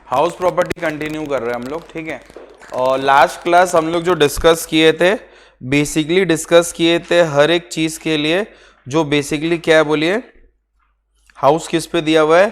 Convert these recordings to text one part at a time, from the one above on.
House property continue कर रहे हैं हम लोग, ठीक है। और लास्ट क्लास हम लोग जो डिस्कस किए थे, बेसिकली डिस्कस किए थे हर एक चीज के लिए, जो बेसिकली क्या है बोलिए, हाउस किस पे दिया हुआ है,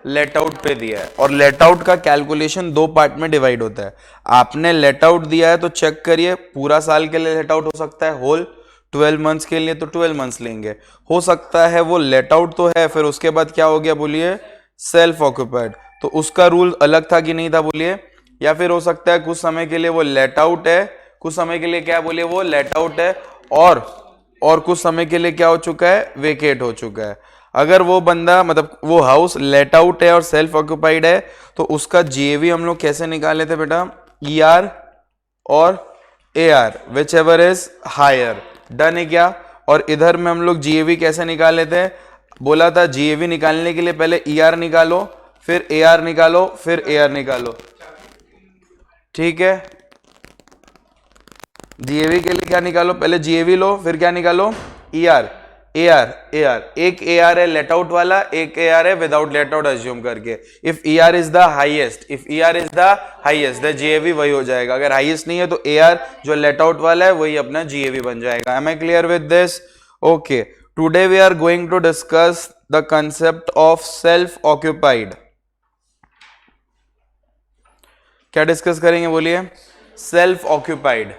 लेट आउट पे दिया है। और लेट आउट का कैलकुलेशन दो पार्ट में डिवाइड होता है। आपने लेट आउट दिया है तो चेक करिए, पूरा साल के लिए लेट आउट हो सकता है, होल 12 मंथ्स के लिए तो 12 मंथ्स लेंगे, हो सकता है वो लेट आउट तो है, फिर उसके बाद क्या हो गया बोलिए, सेल्फ ऑक्यूपाइड, तो उसका रूल अलग था कि नहीं था बोलिए। या फिर हो सकता है कुछ समय के लिए वो लेट आउट है, कुछ समय के लिए क्या बोलिए, वो लेट आउट है, और कुछ समय के लिए क्या हो चुका है, वेकेट हो चुका है। अगर वो बंदा मतलब वो हाउस लेट आउट है और सेल्फ ऑक्यूपाइड है, तो उसका जीएवी हम लोग कैसे निकाले थे बेटा, ईआर और AR whichever is higher. Done है क्या। और इधर में हम लोग जीएवी कैसे निकाले थे, बोला था जीएवी निकालने के लिए पहले ईआर निकालो, फिर एआर निकालो, फिर एआर निकालो, ठीक है। जीएवी के लिए क्या निकालो, पहले जीएवी लो, फिर क्या निकालो, ईआर, एआर, एआर, एक एआर है लेट आउट वाला, एक एआर है विदाउट लेट आउट अज्यूम करके। If ER is the highest, if ER is the highest, the GAV वही हो जाएगा। अगर हाईएस्ट नहीं है तो एआर जो लेट आउट वाला है वही अपना जीएवी बन जाएगा। Am I clear with this? Okay, today we are going to discuss the concept of self occupied. क्या डिस्कस करेंगे बोलिए, सेल्फ ऑक्यूपाइड।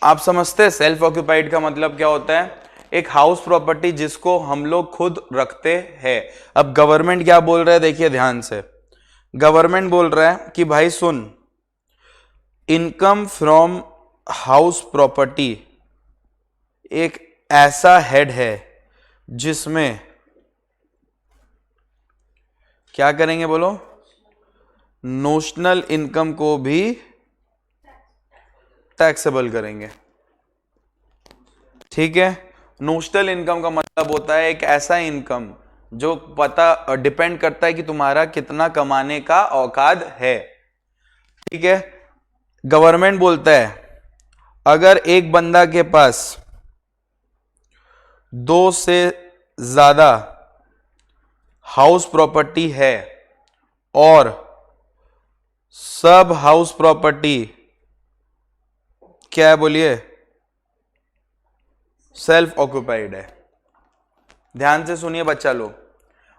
आप समझते हैं सेल्फ ऑक्यूपाइड का मतलब क्या होता है, एक हाउस प्रॉपर्टी जिसको हम लोग खुद रखते हैं। अब गवर्नमेंट क्या बोल रहा है, देखिए ध्यान से, गवर्नमेंट बोल रहा है कि भाई सुन, इनकम फ्रॉम हाउस प्रॉपर्टी एक ऐसा हेड है जिसमें क्या करेंगे बोलो, नोशनल इनकम को भी टैक्सेबल करेंगे, ठीक है। नोशनल इनकम का मतलब होता है एक ऐसा इनकम जो पता डिपेंड करता है कि तुम्हारा कितना कमाने का औकात है, ठीक है। गवर्नमेंट बोलता है अगर एक बंदा के पास दो से ज्यादा हाउस प्रॉपर्टी है और सब हाउस प्रॉपर्टी क्या है बोलिए, सेल्फ ऑक्यूपाइड है। ध्यान से सुनिए बच्चा लोग,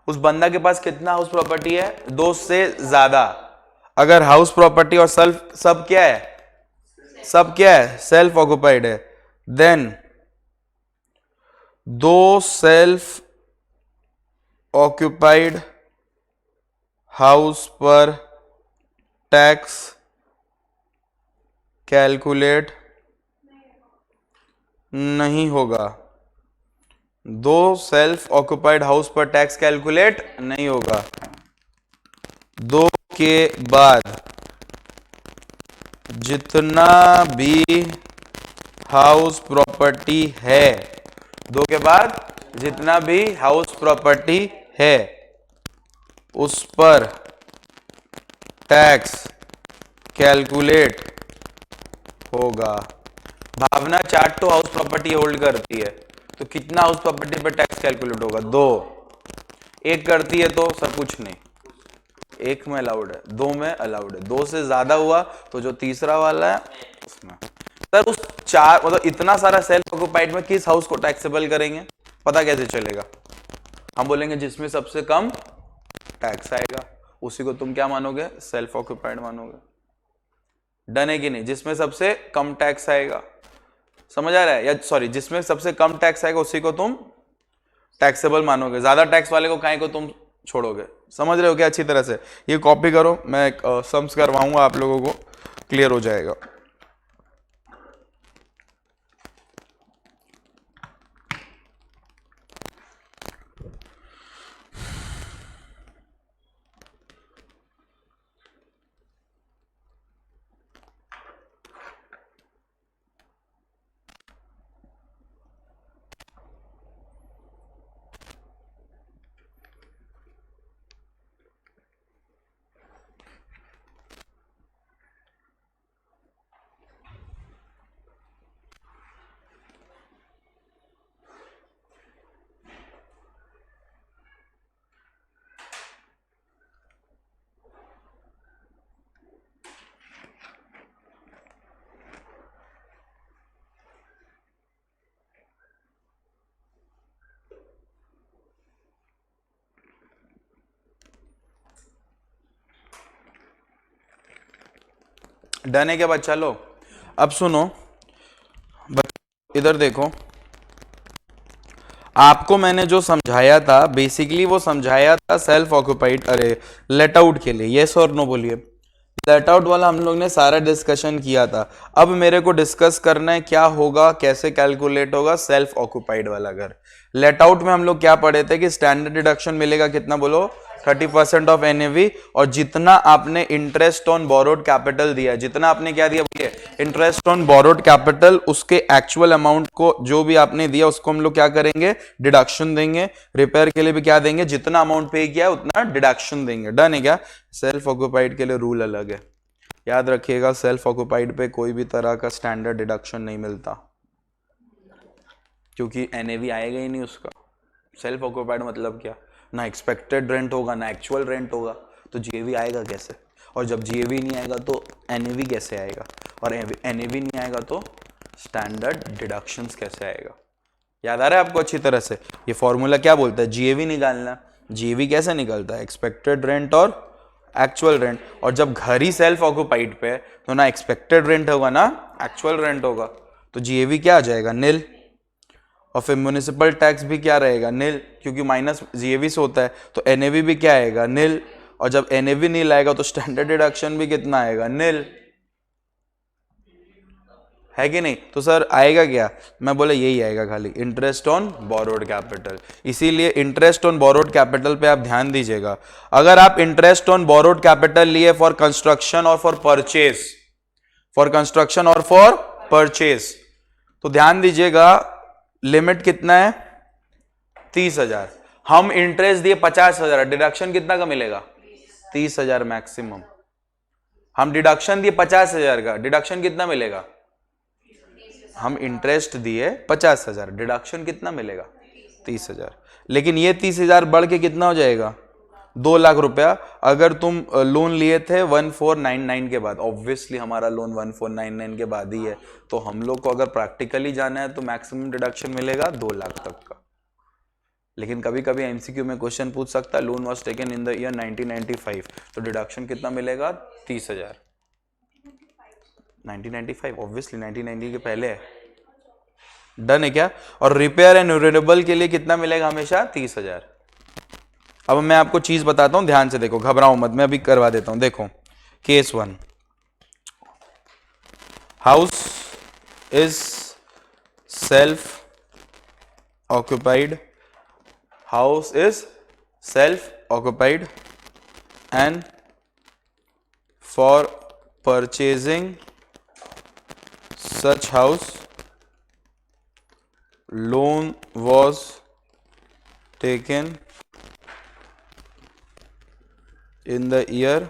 उस बंदा के पास कितना हाउस प्रॉपर्टी है, दो से ज्यादा। अगर हाउस प्रॉपर्टी और सेल्फ सब क्या है, सब क्या है, सेल्फ ऑक्यूपाइड है, देन दो सेल्फ ऑक्यूपाइड हाउस पर टैक्स कैलकुलेट नहीं होगा, दो सेल्फ ऑक्यूपाइड हाउस पर टैक्स कैलकुलेट नहीं होगा। दो के बाद जितना भी हाउस प्रॉपर्टी है, दो के बाद जितना भी हाउस प्रॉपर्टी है उस पर टैक्स कैलकुलेट होगा। भावना चार्ट तो हाउस प्रॉपर्टी होल्ड करती है, तो कितना हाउस प्रॉपर्टी पर टैक्स कैलकुलेट होगा, दो। एक करती है तो सब कुछ नहीं, एक में अलाउड है, दो में अलाउड है, दो से ज्यादा हुआ तो जो तीसरा वाला है उसमें। सर उस चार मतलब इतना सारा सेल्फ ऑक्यूपाइड में किस हाउस को टैक्सेबल करेंगे, पता कैसे चलेगा, हम बोलेंगे जिसमें सबसे कम टैक्स आएगा उसी को तुम क्या मानोगे, सेल्फ ऑक्यूपाइड मानोगे। डन है कि नहीं, जिसमें सबसे कम टैक्स आएगा, समझ आ रहा है, या सॉरी जिसमें सबसे कम टैक्स आएगा उसी को तुम टैक्सेबल मानोगे, ज्यादा टैक्स वाले को काहे को तुम छोड़ोगे। समझ रहे हो क्या अच्छी तरह से, ये कॉपी करो, मैं सम्स करवाऊंगा आप लोगों को, क्लियर हो जाएगा। डन है क्या बच्चा लोग? अब सुनो इधर देखो, आपको मैंने जो समझाया था बेसिकली वो समझाया था सेल्फ ऑक्यूपाइड, अरे लेट आउट के लिए, यस और नो बोलिए। लेट आउट वाला हम लोग ने सारा डिस्कशन किया था। अब मेरे को डिस्कस करना है क्या होगा, कैसे कैलकुलेट होगा सेल्फ ऑक्यूपाइड वाला घर। लेट आउट में हम लोग क्या पढ़े थे कि स्टैंडर्ड डिडक्शन मिलेगा कितना बोलो, 30% ऑफ एनएवी, और जितना आपने इंटरेस्ट ऑन बोरोड कैपिटल दिया, जितना आपने क्या दिया बोलिए, इंटरेस्ट ऑन बोरोड कैपिटल, उसके एक्चुअल अमाउंट को जो भी आपने दिया उसको हम लोग क्या करेंगे, डिडक्शन देंगे। रिपेयर के लिए भी क्या देंगे, जितना अमाउंट पे किया उतना डिडक्शन देंगे। डन है क्या? सेल्फ ऑक्यूपाइड के लिए रूल अलग है, याद रखिएगा। सेल्फ ऑक्यूपाइड पे कोई भी तरह का स्टैंडर्ड डिडक्शन नहीं मिलता, क्योंकि एनएवी आएगा ही नहीं उसका। सेल्फ ऑक्यूपाइड मतलब क्या, ना एक्सपेक्टेड रेंट होगा ना एक्चुअल रेंट होगा, तो जीएवी आएगा कैसे? और जब जीएवी नहीं आएगा तो एनएवी कैसे आएगा? और एनएवी नहीं आएगा तो स्टैंडर्ड डिडक्शंस कैसे आएगा? याद आ रहा है आपको अच्छी तरह से? ये फॉर्मूला क्या बोलता है, जीएवी निकालना। जीएवी कैसे निकलता है, एक्सपेक्टेड रेंट और एक्चुअल रेंट। और जब घर ही सेल्फ ऑक्यूपाइड पे तो ना एक्सपेक्टेड रेंट होगा ना एक्चुअल रेंट होगा, तो जीएवी क्या आ जाएगा, नील। और फिर म्युनिसिपल टैक्स भी क्या रहेगा, नील, क्योंकि माइनस जीएवी से होता है, तो एनएवी भी क्या आएगा, नील। और जब एनएवी नील आएगा तो स्टैंडर्ड डिडक्शन भी कितना आएगा, नील, है कि नहीं? तो सर आएगा क्या, मैं बोला यही आएगा खाली, इंटरेस्ट ऑन बोरोड कैपिटल। इसीलिए इंटरेस्ट ऑन बोरोड कैपिटल पे आप ध्यान दीजिएगा। अगर आप इंटरेस्ट ऑन बोरोड कैपिटल लिए फॉर कंस्ट्रक्शन और फॉर परचेज, फॉर कंस्ट्रक्शन और फॉर परचेज, तो ध्यान दीजिएगा लिमिट कितना है, 30,000। हम इंटरेस्ट दिए 50,000, डिडक्शन कितना का मिलेगा, 30,000 मैक्सिमम। हम डिडक्शन दिए 50,000 का, डिडक्शन कितना मिलेगा? हम इंटरेस्ट दिए 50,000, डिडक्शन कितना मिलेगा, 30,000। लेकिन ये 30,000 बढ़ के कितना हो जाएगा, 2 लाख रुपया। अगर तुम लोन लिए थे 1499 के बाद, ऑब्वियसली हमारा लोन 1499 के बाद ही है, तो हम लोग को अगर प्रैक्टिकली जाना है तो मैक्सिमम डिडक्शन मिलेगा 2 लाख तक का। लेकिन कभी कभी एमसीक्यू में क्वेश्चन पूछ सकता है, loan was taken in the year 1995, तो डिडक्शन कितना मिलेगा, 30,000। 1995 ऑब्वियसली 1990 के पहले है। डन है क्या? और रिपेयर एंड रिन्यूएबल के लिए कितना मिलेगा, हमेशा 30,000। अब मैं आपको चीज बताता हूं, ध्यान से देखो, घबराओ मत, मैं अभी करवा देता हूं। देखो case 1, house is self occupied, house is self occupied and for purchasing such house loan was taken in the year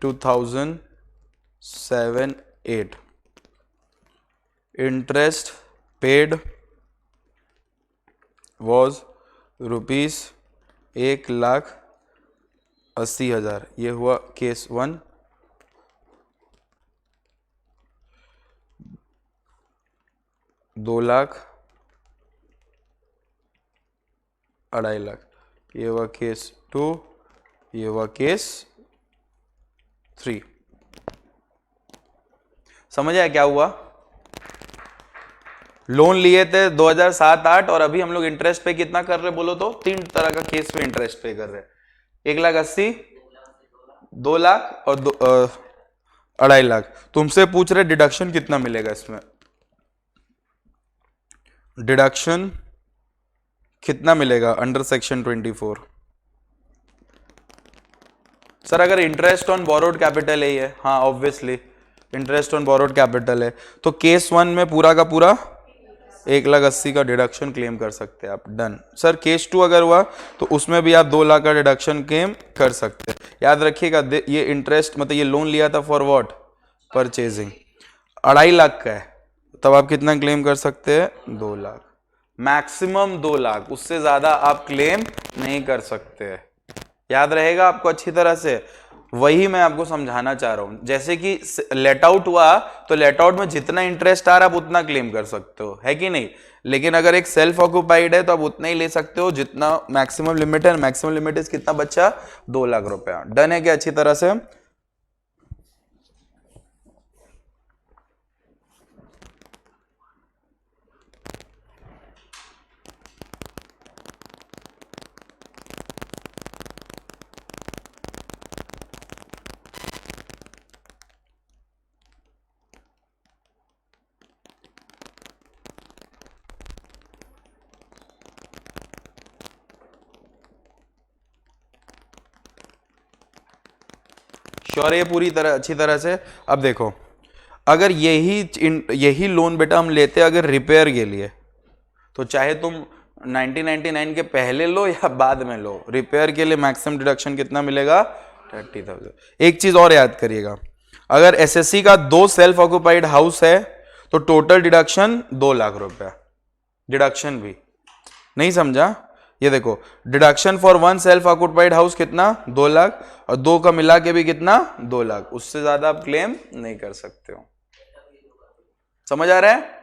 2007-8, interest paid was ₹1,80,000। ये हुआ केस 1। दो लाख, 2.5 लाख। ये हुआ केस 2, ये हुआ केस 3। समझ आया क्या हुआ? लोन लिए थे 2007-8 और अभी हम लोग इंटरेस्ट पे कितना कर रहे बोलो तो, 3 तरह का केस पे इंटरेस्ट पे कर रहे, 1,80,000, 2 लाख और 2.5 लाख। तुमसे पूछ रहे डिडक्शन कितना मिलेगा इसमें, डिडक्शन कितना मिलेगा अंडर सेक्शन 24? सर अगर इंटरेस्ट ऑन बोरोड कैपिटल है, हाँ obviously interest on borrowed capital है, तो केस 1 में पूरा का पूरा 1,80,000 का डिडक्शन क्लेम कर सकते हैं आप। डन। सर केस 2 अगर हुआ तो उसमें भी आप 2 लाख का डिडक्शन क्लेम कर सकते हैं। याद रखिएगा ये इंटरेस्ट मतलब ये लोन लिया था फॉर व्हाट, परचेजिंग, 2.5 लाख का है, तब आप कितना क्लेम कर सकते हैं, 2 लाख, मैक्सिमम 2 लाख, उससे ज्यादा आप क्लेम नहीं कर सकते हैं। याद रहेगा आपको अच्छी तरह से, वही मैं आपको समझाना चाह रहा हूं। जैसे कि लेट आउट हुआ तो लेट आउट में जितना इंटरेस्ट आ रहा है आप उतना क्लेम कर सकते हो, है कि नहीं? लेकिन अगर एक सेल्फ ऑक्यूपाइड है तो आप उतना ही ले सकते हो जितना मैक्सिमम लिमिट है। मैक्सिमम लिमिट इज कितना बच्चा, 2 लाख रुपया। डन है क्या अच्छी तरह से? श्योर है ये पूरी तरह अच्छी तरह से? अब देखो, अगर यही लोन बेटा हम लेते अगर रिपेयर के लिए, तो चाहे तुम 1999 के पहले लो या बाद में लो, रिपेयर के लिए मैक्सिमम डिडक्शन कितना मिलेगा? 30,000। एक चीज और याद करिएगा, अगर एसएससी का 2 सेल्फ ऑक्युपाइड हाउस है तो टोटल डिडक्शन 2 लाख रुपया, डिडक्शन भी। नहीं समझा? ये देखो, deduction for 1 self occupied house कितना? 2 लाख, और 2 का मिला के भी कितना? 2 लाख। उससे ज्यादा आप क्लेम नहीं कर सकते हो। समझ आ रहा है?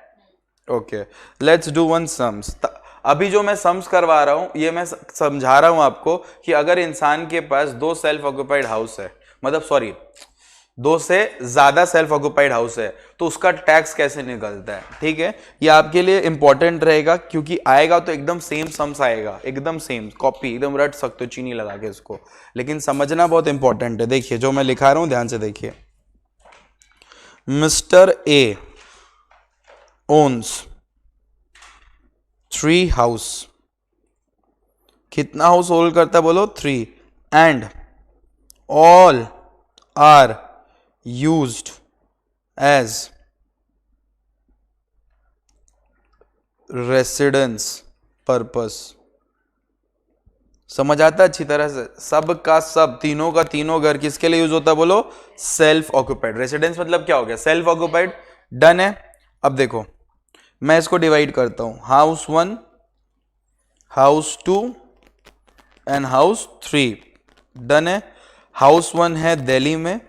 Okay, let's do one sums. अभी जो मैं सम्स करवा रहा हूं ये मैं समझा रहा हूं आपको कि अगर इंसान के पास 2 सेल्फ ऑक्युपाइड हाउस है, मतलब सॉरी 2 से ज्यादा सेल्फ ऑक्युपाइड हाउस है, तो उसका टैक्स कैसे निकलता है। ठीक है, ये आपके लिए इंपॉर्टेंट रहेगा, क्योंकि आएगा तो एकदम सेम सम्स आएगा, एकदम सेम कॉपी, एकदम रट सकते हो चीनी लगा के इसको, लेकिन समझना बहुत इंपॉर्टेंट है। देखिए जो मैं लिखा रहा हूं ध्यान से देखिए। Mister A owns 3 house. कितना हाउस होल्ड करता है बोलो? 3। And all are used as residence purpose. समझ आता है अच्छी तरह से? सब का सब, तीनों का तीनों घर किसके लिए यूज होता है बोलो? Self occupied. रेसिडेंस मतलब क्या हो गया? Self occupied. डन है। अब देखो मैं इसको डिवाइड करता हूं, house 1, house 2 and house 3। Done है। हाउस 1 है दिल्ली में,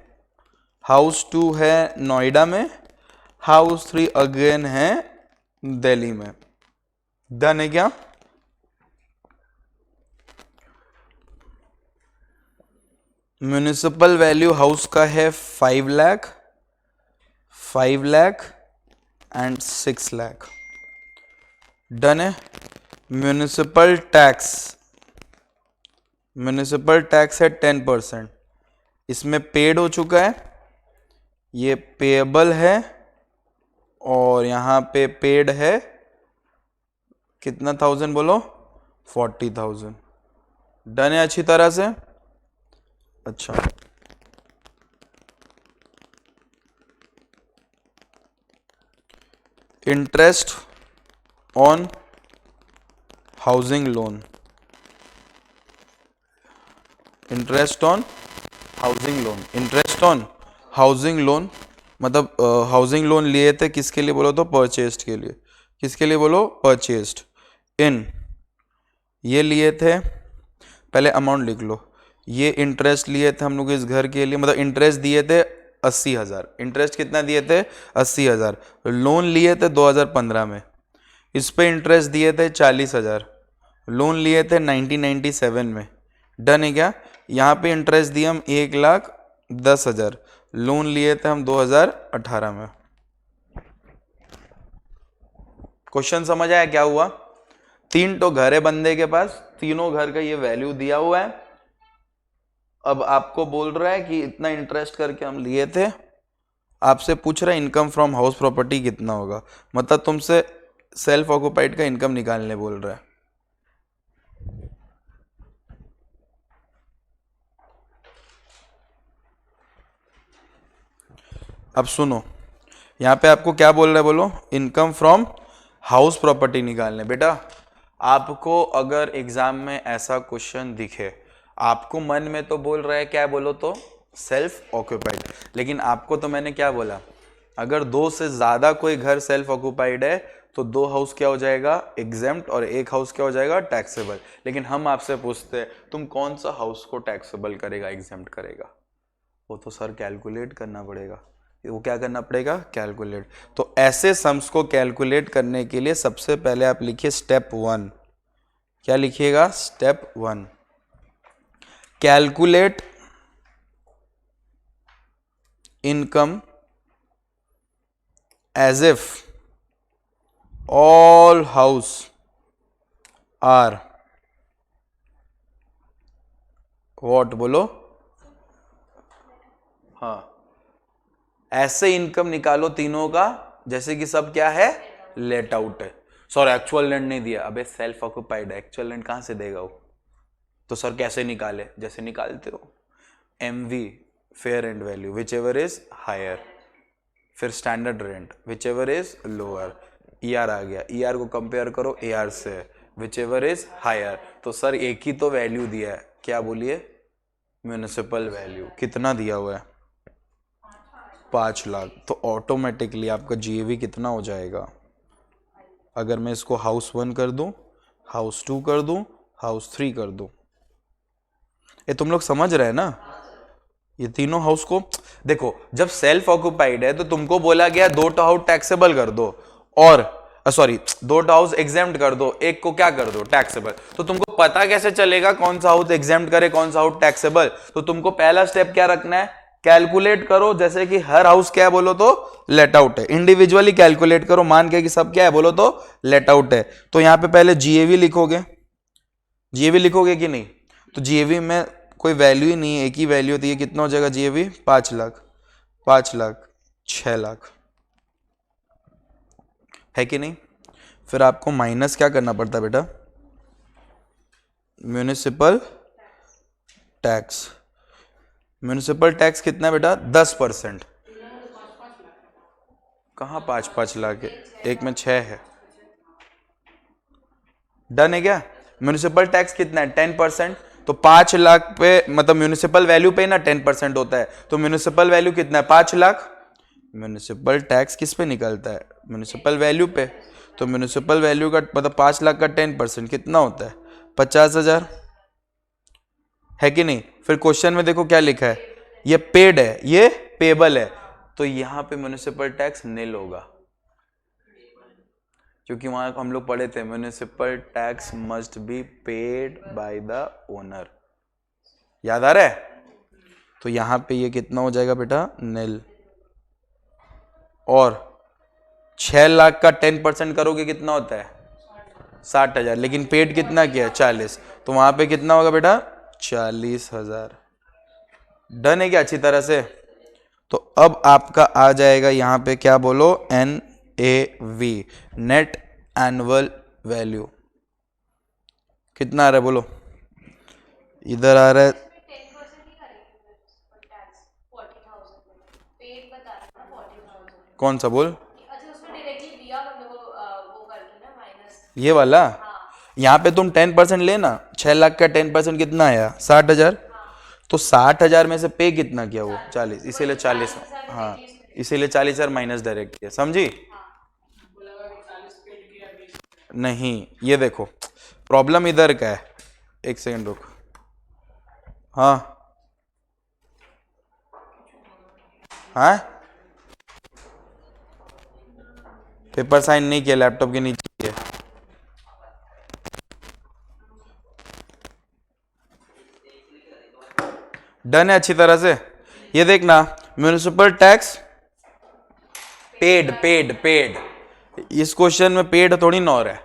हाउस 2 है नोएडा में, हाउस 3 अगेन है दिल्ली में। डन है क्या? म्युनिसिपल वैल्यू हाउस का है 5 लाख, 5 लाख एंड 6 लाख। डन है। म्युनिसिपल टैक्स है 10%, इसमें पेड हो चुका है, ये पेएबल है, और यहां पे पेड है कितना 1000 बोलो? 40,000। डन है अच्छी तरह से? अच्छा, interest on housing loan. Interest on housing loan, interest on housing loan मतलब हाउसिंग लोन लिए थे किसके लिए बोलो? तो परचेस्ड के लिए। किसके लिए बोलो? परचेस्ड। इन ये लिए थे, पहले अमाउंट लिख लो, ये इंटरेस्ट लिए थे हम लोग इस घर के लिए, मतलब इंटरेस्ट दिए थे 80,000। इंटरेस्ट कितना दिए थे? 80,000। लोन लिए थे 2015 में, इस पे इंटरेस्ट दिए थे 40,000। लोन लिए थे 1997 में। डन है क्या? यहाँ पे इंटरेस्ट दिए हम 1,10,000। लोन लिए थे हम 2018 में। क्वेश्चन समझ आया क्या हुआ? 3 तो घर है बंदे के पास, तीनों घर का ये वैल्यू दिया हुआ है। अब आपको बोल रहा है कि इतना इंटरेस्ट करके हम लिए थे, आपसे पूछ रहा है इनकम फ्रॉम हाउस प्रॉपर्टी कितना होगा, मतलब तुमसे सेल्फ ऑक्युपाइड का इनकम निकालने बोल रहा है। अब सुनो, यहां पे आपको क्या बोल रहा है बोलो? इनकम फ्रॉम हाउस प्रॉपर्टी निकालने। बेटा आपको अगर एग्जाम में ऐसा क्वेश्चन दिखे, आपको मन में तो बोल रहा है क्या बोलो? तो सेल्फ ऑक्युपाइड, लेकिन आपको तो मैंने क्या बोला? अगर 2 से ज्यादा कोई घर सेल्फ ऑक्युपाइड है तो 2 हाउस क्या हो जाएगा? एग्जेम्प्ट, और 1 हाउस क्या हो जाएगा? टैक्सेबल। लेकिन हम आपसे पूछते हैं तुम कौन सा हाउस को टैक्सेबल करेगा, एग्जेम्प्ट करेगा? वो तो सर कैलकुलेट करना पड़ेगा। वो क्या करना पड़ेगा? कैलकुलेट। तो ऐसे सम्स को कैलकुलेट करने के लिए सबसे पहले आप लिखिए स्टेप 1। क्या लिखिएगा? Step 1, calculate income as if all house are what बोलो? हाँ, ऐसे इनकम निकालो तीनों का जैसे कि सब क्या है? लेट आउट है। सर एक्चुअल लैंड नहीं दिया। अबे सेल्फ ऑक्युपाइड है, एक्चुअल लैंड कहां से देगा वो? तो सर कैसे निकाले? जैसे निकालते हो MV fair rent value whichever is higher, फिर standard rent whichever is lower, ER आ गया, ईआर को कंपेयर करो एआर से, विच एवर इज हायर। तो सर एक ही तो वैल्यू दिया है, क्या बोलिए, म्यूनिसिपल वैल्यू। कितना दिया हुआ है, 5 लाख। तो ऑटोमेटिकली आपका जीएवी कितना हो जाएगा, अगर मैं इसको हाउस 1 कर दूं, हाउस 2 कर दूं, हाउस 3 कर दूं, ये तुम लोग समझ रहे हैं ना। ये तीनों हाउस को देखो, जब सेल्फ ऑक्युपाइड है तो तुमको बोला गया 2 हाउस टैक्सेबल कर दो, और सॉरी 2 हाउस एग्जेम्प्ट कर दो, एक को क्या कर दो, टैक्सेबल। तो तुमको पता कैसे चलेगा कौन सा हाउस एग्जेम्प्ट करे, कौन सा हाउस टैक्सेबल। तो तुमको पहला स्टेप क्या रखना है, कैलकुलेट करो, जैसे कि हर हाउस क्या है बोलो तो लेट आउट है, इंडिविजुअली कैलकुलेट करो, मान के कि सब क्या है बोलो तो लेट आउट है। तो यहां पे पहले जीएवी लिखोगे, जीएवी लिखोगे कि नहीं, तो जीएवी में कोई वैल्यू ही नहीं है, एक ही वैल्यू होती है, कितना हो जाएगा जीएवी, 5 लाख, 5 लाख, 6 लाख, है कि नहीं। फिर आपको माइनस क्या करना पड़ता है बेटा, म्यूनिसिपल टैक्स। म्यूनिसिपल टैक्स कितना है बेटा, 10%। कहाँ 5-5 लाख है, एक में 6 है, डन है क्या। म्यूनिसिपल टैक्स कितना है, 10%। तो 5 लाख पे मतलब म्यूनिसिपल वैल्यू पे ना 10% होता है, तो म्यूनिसिपल वैल्यू कितना है, 5 लाख। म्यूनिसिपल टैक्स किस पे निकलता है, म्यूनिसिपल वैल्यू पे। तो म्यूनिसिपल वैल्यू का मतलब 5 लाख का 10% कितना होता है, 50,000, है कि नहीं। फिर क्वेश्चन में देखो क्या लिखा है, ये पेड है, ये पेबल है, तो यहां पे म्यूनिसिपल टैक्स नील होगा, क्योंकि वहां हम लोग पढ़े थे municipal tax must be paid by the owner, याद आ रहा है। तो यहां पे ये कितना हो जाएगा बेटा, नील। और 6 लाख का 10% करोगे कितना होता है, 60,000, लेकिन पेड कितना किया, 40, तो वहां पे कितना होगा बेटा, 40,000। डन है क्या अच्छी तरह से। तो अब आपका आ जाएगा यहां पे क्या बोलो, NAV, नेट एनुअल वैल्यू। कितना आ रहा है बोलो, इधर आ रहा है, कौन सा बोल, ये वाला। यहाँ पे तुम 10% लेना, 6 लाख का 10% कितना आया, 60,000। तो 60,000 में से पे कितना किया वो, 40, इसीलिए 40, हाँ इसीलिए 40,000 माइनस डायरेक्ट किया, समझी। नहीं ये देखो प्रॉब्लम इधर का है, एक सेकंड रुक, हाँ हाँ पेपर साइन नहीं किया, लैपटॉप के नीचे किया। डन है अच्छी तरह से। ये देखना, municipal tax paid paid paid, इस क्वेश्चन में पेड थोड़ी ना हो रहा है।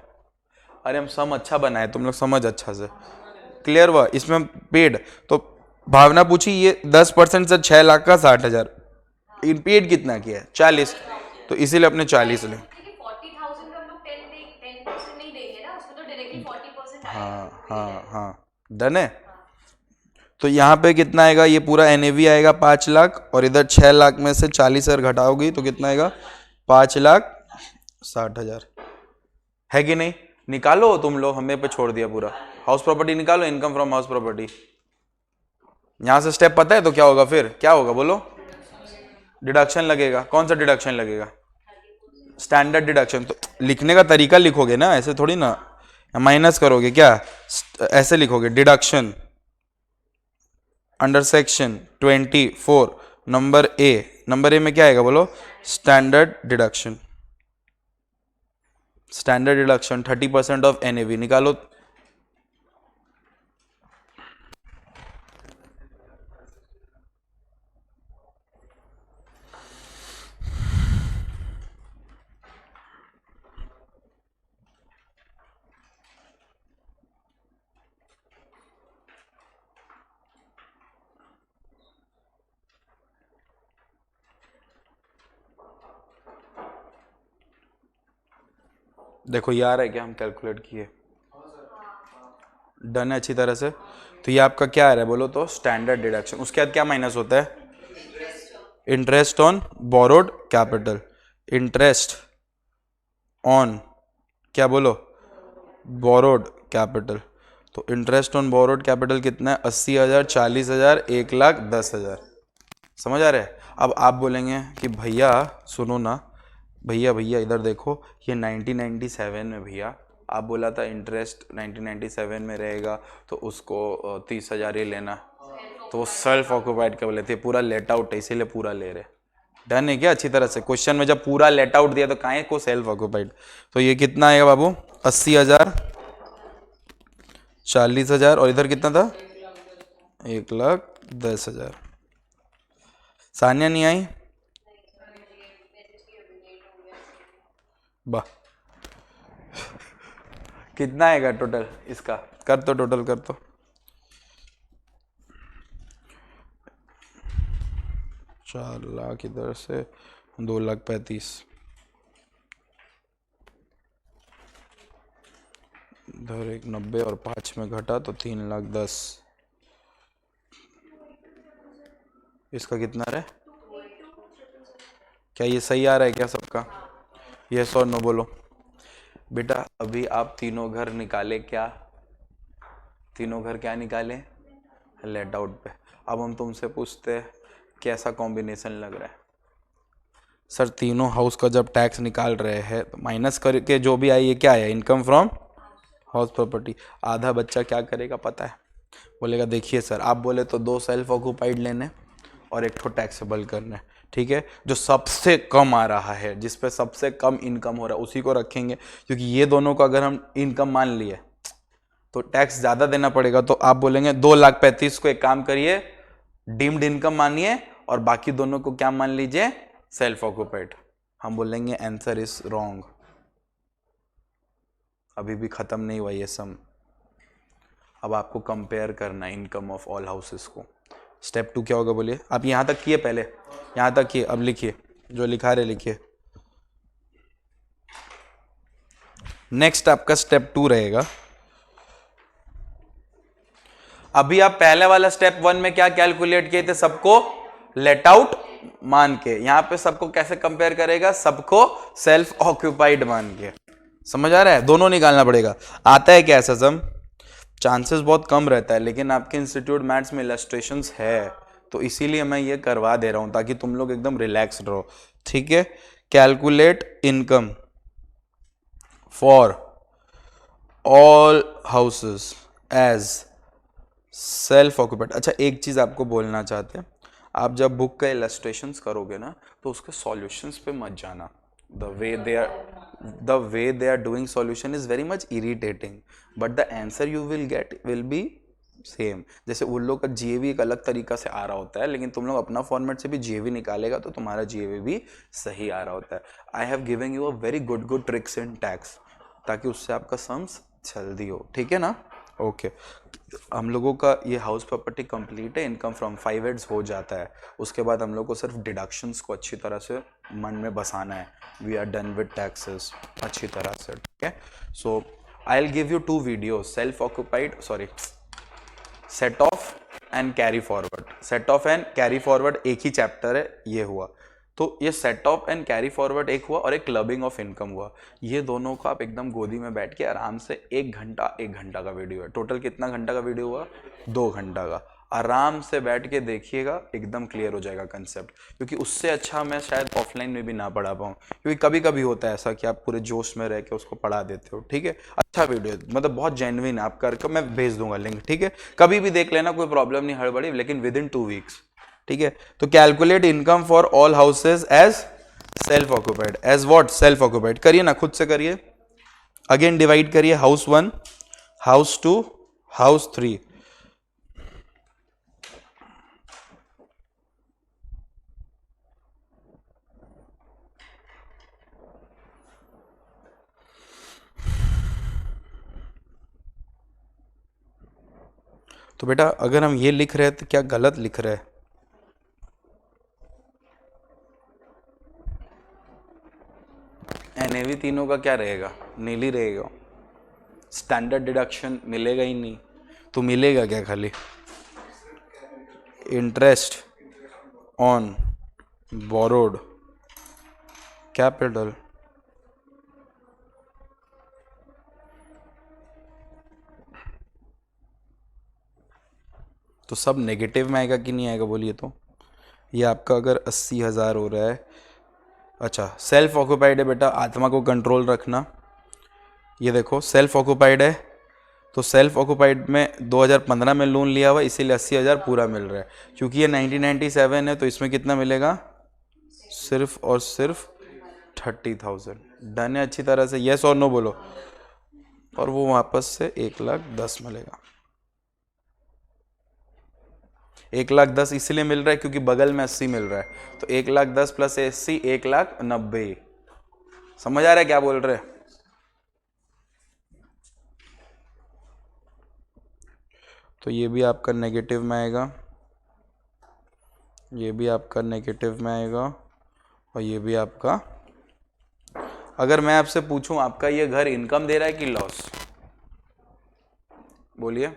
अरे हम सम अच्छा बनाए, तुम लोग समझ अच्छा से, क्लियर हुआ। इसमें पेड तो भावना पूछी, ये 10% से 6 लाख का 60,000, इन पेड कितना किया है, 40, तो इसीलिए अपने 40 ले। हाँ हाँ हाँ डन है। तो यहाँ पे कितना आएगा, ये पूरा NAV आएगा 5 लाख, और इधर 6 लाख में से 40,000 घटाओगी तो कितना आएगा, 5,60,000, है कि नहीं। निकालो तुम लोग, हमें पे छोड़ दिया पूरा, हाउस प्रॉपर्टी निकालो, इनकम फ्रॉम हाउस प्रॉपर्टी। यहां से स्टेप पता है तो क्या होगा, फिर क्या होगा बोलो, डिडक्शन लगेगा। कौन सा डिडक्शन लगेगा, स्टैंडर्ड डिडक्शन। तो लिखने का तरीका लिखोगे ना, ऐसे थोड़ी ना माइनस करोगे क्या, ऐसे लिखोगे, deduction under section 24 number A, number A में क्या आएगा बोलो, standard deduction. Standard deduction 30% of NAV निकालो। देखो ये आ रहा है क्या, हम कैलकुलेट किए, डन है अच्छी तरह से। तो ये आपका क्या आ रहा है बोलो तो, स्टैंडर्ड डिडक्शन। उसके बाद क्या माइनस होता है, interest on borrowed capital, interest on क्या बोलो, बोरोड कैपिटल। तो इंटरेस्ट ऑन बोरोड कैपिटल कितना है, 80,000, 40,000, 1,10,000। समझ आ रहा है। अब आप बोलेंगे कि भैया सुनो ना, भैया भैया इधर देखो, ये 1997 में भैया आप बोला था इंटरेस्ट 1997 में रहेगा तो उसको 30,000 ही लेना, तो वो सेल्फ ऑक्यूपाइड का बोले थे, पूरा लेट आउट है इसीलिए पूरा ले रहे। डन है क्या अच्छी तरह से, क्वेश्चन में जब पूरा लेट आउट दिया तो काहे को सेल्फ ऑक्यूपाइड। तो ये कितना आएगा बाबू, 80,000, 40,000 और इधर कितना था, 1,10,000। सानिया नहीं आई, वाह कितना आएगा टोटल इसका, कर तो टोटल कर तो, 4,00,000 इधर से 2,35,000, इधर 1,90 और 5 में घटा तो 3,10,000। इसका कितना रहा, क्या ये सही आ रहा है क्या सबका, यस और नो बोलो। बेटा अभी आप तीनों घर निकाले क्या, तीनों घर क्या निकाले, लेट आउट पे। अब हम तुमसे पूछते हैं कैसा कॉम्बिनेशन लग रहा है। सर तीनों हाउस का जब टैक्स निकाल रहे हैं तो माइनस करके जो भी आई, ये क्या आया, इनकम फ्रॉम हाउस प्रॉपर्टी। आधा बच्चा क्या करेगा पता है, बोलेगा देखिए सर, आप बोले तो 2 सेल्फ ऑक्यूपाइड लेने और एक ठो टैक्सेबल करने, ठीक है, जो सबसे कम आ रहा है, जिस पे सबसे कम इनकम हो रहा है उसी को रखेंगे, क्योंकि ये दोनों को अगर हम इनकम मान लिए तो टैक्स ज़्यादा देना पड़ेगा। तो आप बोलेंगे 2,35,000 को एक काम करिए डीम्ड इनकम मानिए और बाकी दोनों को क्या मान लीजिए, सेल्फ ऑक्यूपाइड। हम बोलेंगे आंसर इज रॉन्ग, अभी भी खत्म नहीं हुआ ये सम। अब आपको कंपेयर करना इनकम ऑफ ऑल हाउसेस को। स्टेप 2 क्या होगा बोलिए, आप यहां तक किए, पहले यहां तक किए, अब लिखिए जो लिखा रहे लिखिए। नेक्स्ट आपका स्टेप 2 रहेगा। अभी आप पहले वाला स्टेप 1 में क्या कैलकुलेट किए थे, सबको लेट आउट मान के, यहां पे सबको कैसे कंपेयर करेगा, सबको सेल्फ ऑक्यूपाइड मान के। समझ आ रहा है, दोनों निकालना पड़ेगा। आता है क्या ऐसा सम, चांसेस बहुत कम रहता है, लेकिन आपके इंस्टीट्यूट मैथ्स में इलस्ट्रेशंस है तो इसीलिए मैं ये करवा दे रहा हूं ताकि तुम लोग एकदम रिलैक्स रहो, ठीक है। Calculate income for all houses as self occupied. अच्छा एक चीज आपको बोलना चाहते हैं, आप जब बुक का इलस्ट्रेशंस करोगे ना तो उसके सॉल्यूशंस पे मत जाना। The way they are doing solution is very much irritating, but the answer you will get will be same. जैसे उन लोग का जीएवी एक अलग तरीका से आ रहा होता है, लेकिन तुम लोग अपना फॉर्मेट से भी जीएवी निकालेगा तो तुम्हारा जीएवी भी सही आ रहा होता है। I have given you a very good tricks in tax ताकि उससे आपका सम्स जल्दी हो, ठीक है ना। ओके हम लोगों का ये हाउस प्रॉपर्टी कंप्लीट है, इनकम फ्रॉम 5 हेड्स हो जाता है, उसके बाद हम लोग को सिर्फ डिडक्शंस को अच्छी तरह से मन में बसाना है। We are done with taxes अच्छी तरह से, ठीक है। So I will give you 2 videos, self occupied sorry set off and carry forward. Set off and carry forward एक ही चैप्टर है, ये हुआ। तो ये set off and carry forward एक हुआ और एक क्लबिंग ऑफ इनकम हुआ। ये दोनों को आप एकदम गोदी में बैठ के आराम से 1 घंटा का वीडियो है। टोटल कितना घंटा का वीडियो हुआ, 2 घंटा का। आराम से बैठ के देखिएगा, एकदम क्लियर हो जाएगा कंसेप्ट, क्योंकि उससे अच्छा मैं शायद ऑफलाइन में भी ना पढ़ा पाऊँ, क्योंकि कभी कभी होता है ऐसा कि आप पूरे जोश में रह के उसको पढ़ा देते हो, ठीक है। अच्छा वीडियो मतलब बहुत जेन्युइन है, आप करके मैं भेज दूंगा लिंक, ठीक है। कभी भी देख लेना, कोई प्रॉब्लम नहीं, हड़बड़ी, लेकिन विद इन 2 वीक्स, ठीक है। तो calculate income for all houses as self occupied, as what, self occupied. करिए ना, खुद से करिए, अगेन डिवाइड करिए, हाउस 1, हाउस 2, हाउस 3। तो बेटा अगर हम ये लिख रहे हैं तो क्या गलत लिख रहे हैं, एनएवी तीनों का क्या रहेगा, नील ही रहेगा, स्टैंडर्ड डिडक्शन मिलेगा ही नहीं। तो मिलेगा क्या, खाली इंटरेस्ट ऑन बोरोड कैपिटल, तो सब नेगेटिव में आएगा कि नहीं आएगा बोलिए तो। ये आपका अगर 80,000 हो रहा है, अच्छा सेल्फ ऑक्यूपाइड है बेटा, आत्मा को कंट्रोल रखना। ये देखो सेल्फ ऑक्यूपाइड है, तो सेल्फ ऑक्यूपाइड में 2015 में लोन लिया हुआ, इसीलिए 80,000 पूरा मिल रहा है। क्योंकि ये 1997 है तो इसमें कितना मिलेगा, सिर्फ और सिर्फ 30,000। डन है अच्छी तरह से, यस और नो बोलो। और वो वापस से 1,10,000 मिलेगा। 1,10,000 इसलिए मिल रहा है क्योंकि बगल में 80 मिल रहा है, तो 1,10,000 प्लस 80 1,90,000। समझ आ रहा है क्या बोल रहे हैं। तो ये भी आपका नेगेटिव में आएगा, ये भी आपका नेगेटिव में आएगा, और ये भी आपका। अगर मैं आपसे पूछूं आपका ये घर इनकम दे रहा है कि लॉस, बोलिए।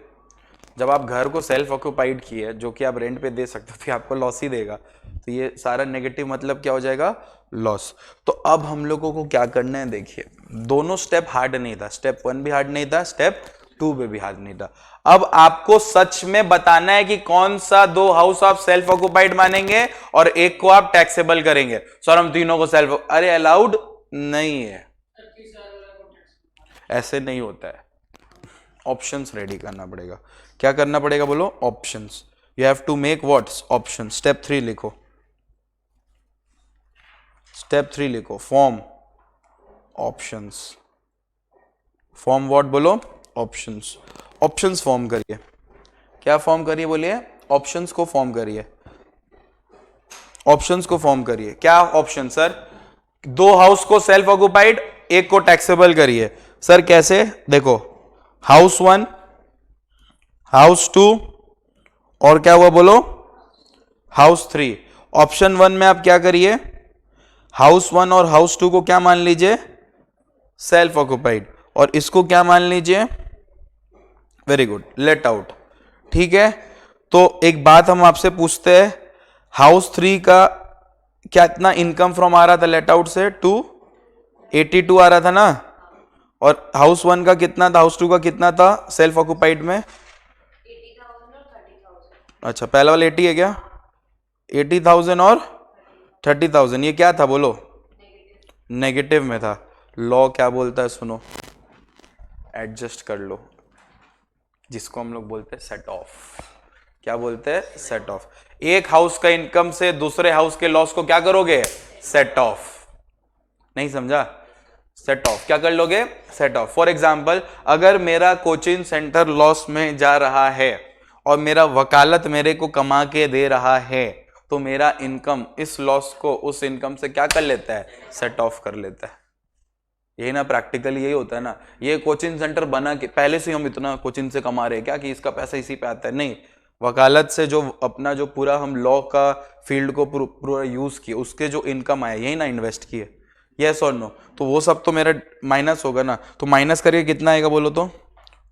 जब आप घर को सेल्फ ऑक्यूपाइड किए जो कि आप रेंट पे दे सकते हो तो आपको लॉस ही देगा, तो ये सारा नेगेटिव मतलब क्या हो जाएगा, लॉस। तो अब हम लोगों को क्या करना है, देखिए दोनों स्टेप हार्ड नहीं था, स्टेप 1 भी हार्ड नहीं था, स्टेप 2 पे भी हार्ड नहीं था। अब आपको सच में बताना है कि कौन सा 2 हाउस आप सेल्फ ऑक्यूपाइड मानेंगे और एक को आप टैक्सेबल करेंगे। सर हम तीनों को सेल्फ, अरे अलाउड नहीं है, ऐसे नहीं होता है। ऑप्शंस रेडी करना पड़ेगा। क्या करना पड़ेगा बोलो, options. You have to make whats option. Step 3 लिखो, स्टेप 3 लिखो, फॉर्म ऑप्शंस। फॉर्म व्हाट बोलो, ऑप्शंस। ऑप्शंस फॉर्म करिए। क्या फॉर्म करिए बोलिए, ऑप्शंस को फॉर्म करिए, ऑप्शंस को फॉर्म करिए। क्या ऑप्शन सर, 2 हाउस को सेल्फ ऑक्यूपाइड, एक को टैक्सेबल करिए। सर कैसे, देखो हाउस 1, हाउस 2 और क्या हुआ बोलो, हाउस 3। ऑप्शन 1 में आप क्या करिए, हाउस 1 और हाउस 2 को क्या मान लीजिए, सेल्फ ऑक्यूपाइड, और इसको क्या मान लीजिए, वेरी गुड, लेट आउट। ठीक है, तो एक बात हम आपसे पूछते हैं, हाउस 3 का कितना इनकम फ्रॉम आ रहा था लेट आउट से, 282 आ रहा था ना, और हाउस 1 का कितना था, हाउस 2 का कितना था सेल्फ ऑक्यूपाइड में, 80,000 और 30,000। अच्छा पहला वाला 80 है क्या, 80,000 और 30,000, ये क्या था बोलो, नेगेटिव में था। लॉ क्या बोलता है सुनो, एडजस्ट कर लो, जिसको हम लोग बोलते हैं सेट ऑफ। क्या बोलते हैं, सेट ऑफ। एक हाउस का इनकम से दूसरे हाउस के लॉस को क्या करोगे, सेट ऑफ। नहीं समझा, सेट ऑफ क्या कर लोगे, सेट ऑफ। फॉर एग्जाम्पल अगर मेरा कोचिंग सेंटर लॉस में जा रहा है और मेरा वकालत मेरे को कमा के दे रहा है, तो मेरा इनकम इस लॉस को उस इनकम से क्या कर लेता है, सेट ऑफ कर लेता है। यही ना प्रैक्टिकली यही होता है ना। ये कोचिंग सेंटर बना के पहले से हम इतना कोचिंग से कमा रहे हैं क्या कि इसका पैसा इसी पे आता है, नहीं। वकालत से जो अपना जो पूरा हम लॉ का फील्ड को पूरा यूज किए, उसके जो इनकम आया यही ना इन्वेस्ट किए, यस और नो। तो वो सब तो मेरा माइनस होगा ना, तो माइनस करके कितना आएगा बोलो तो,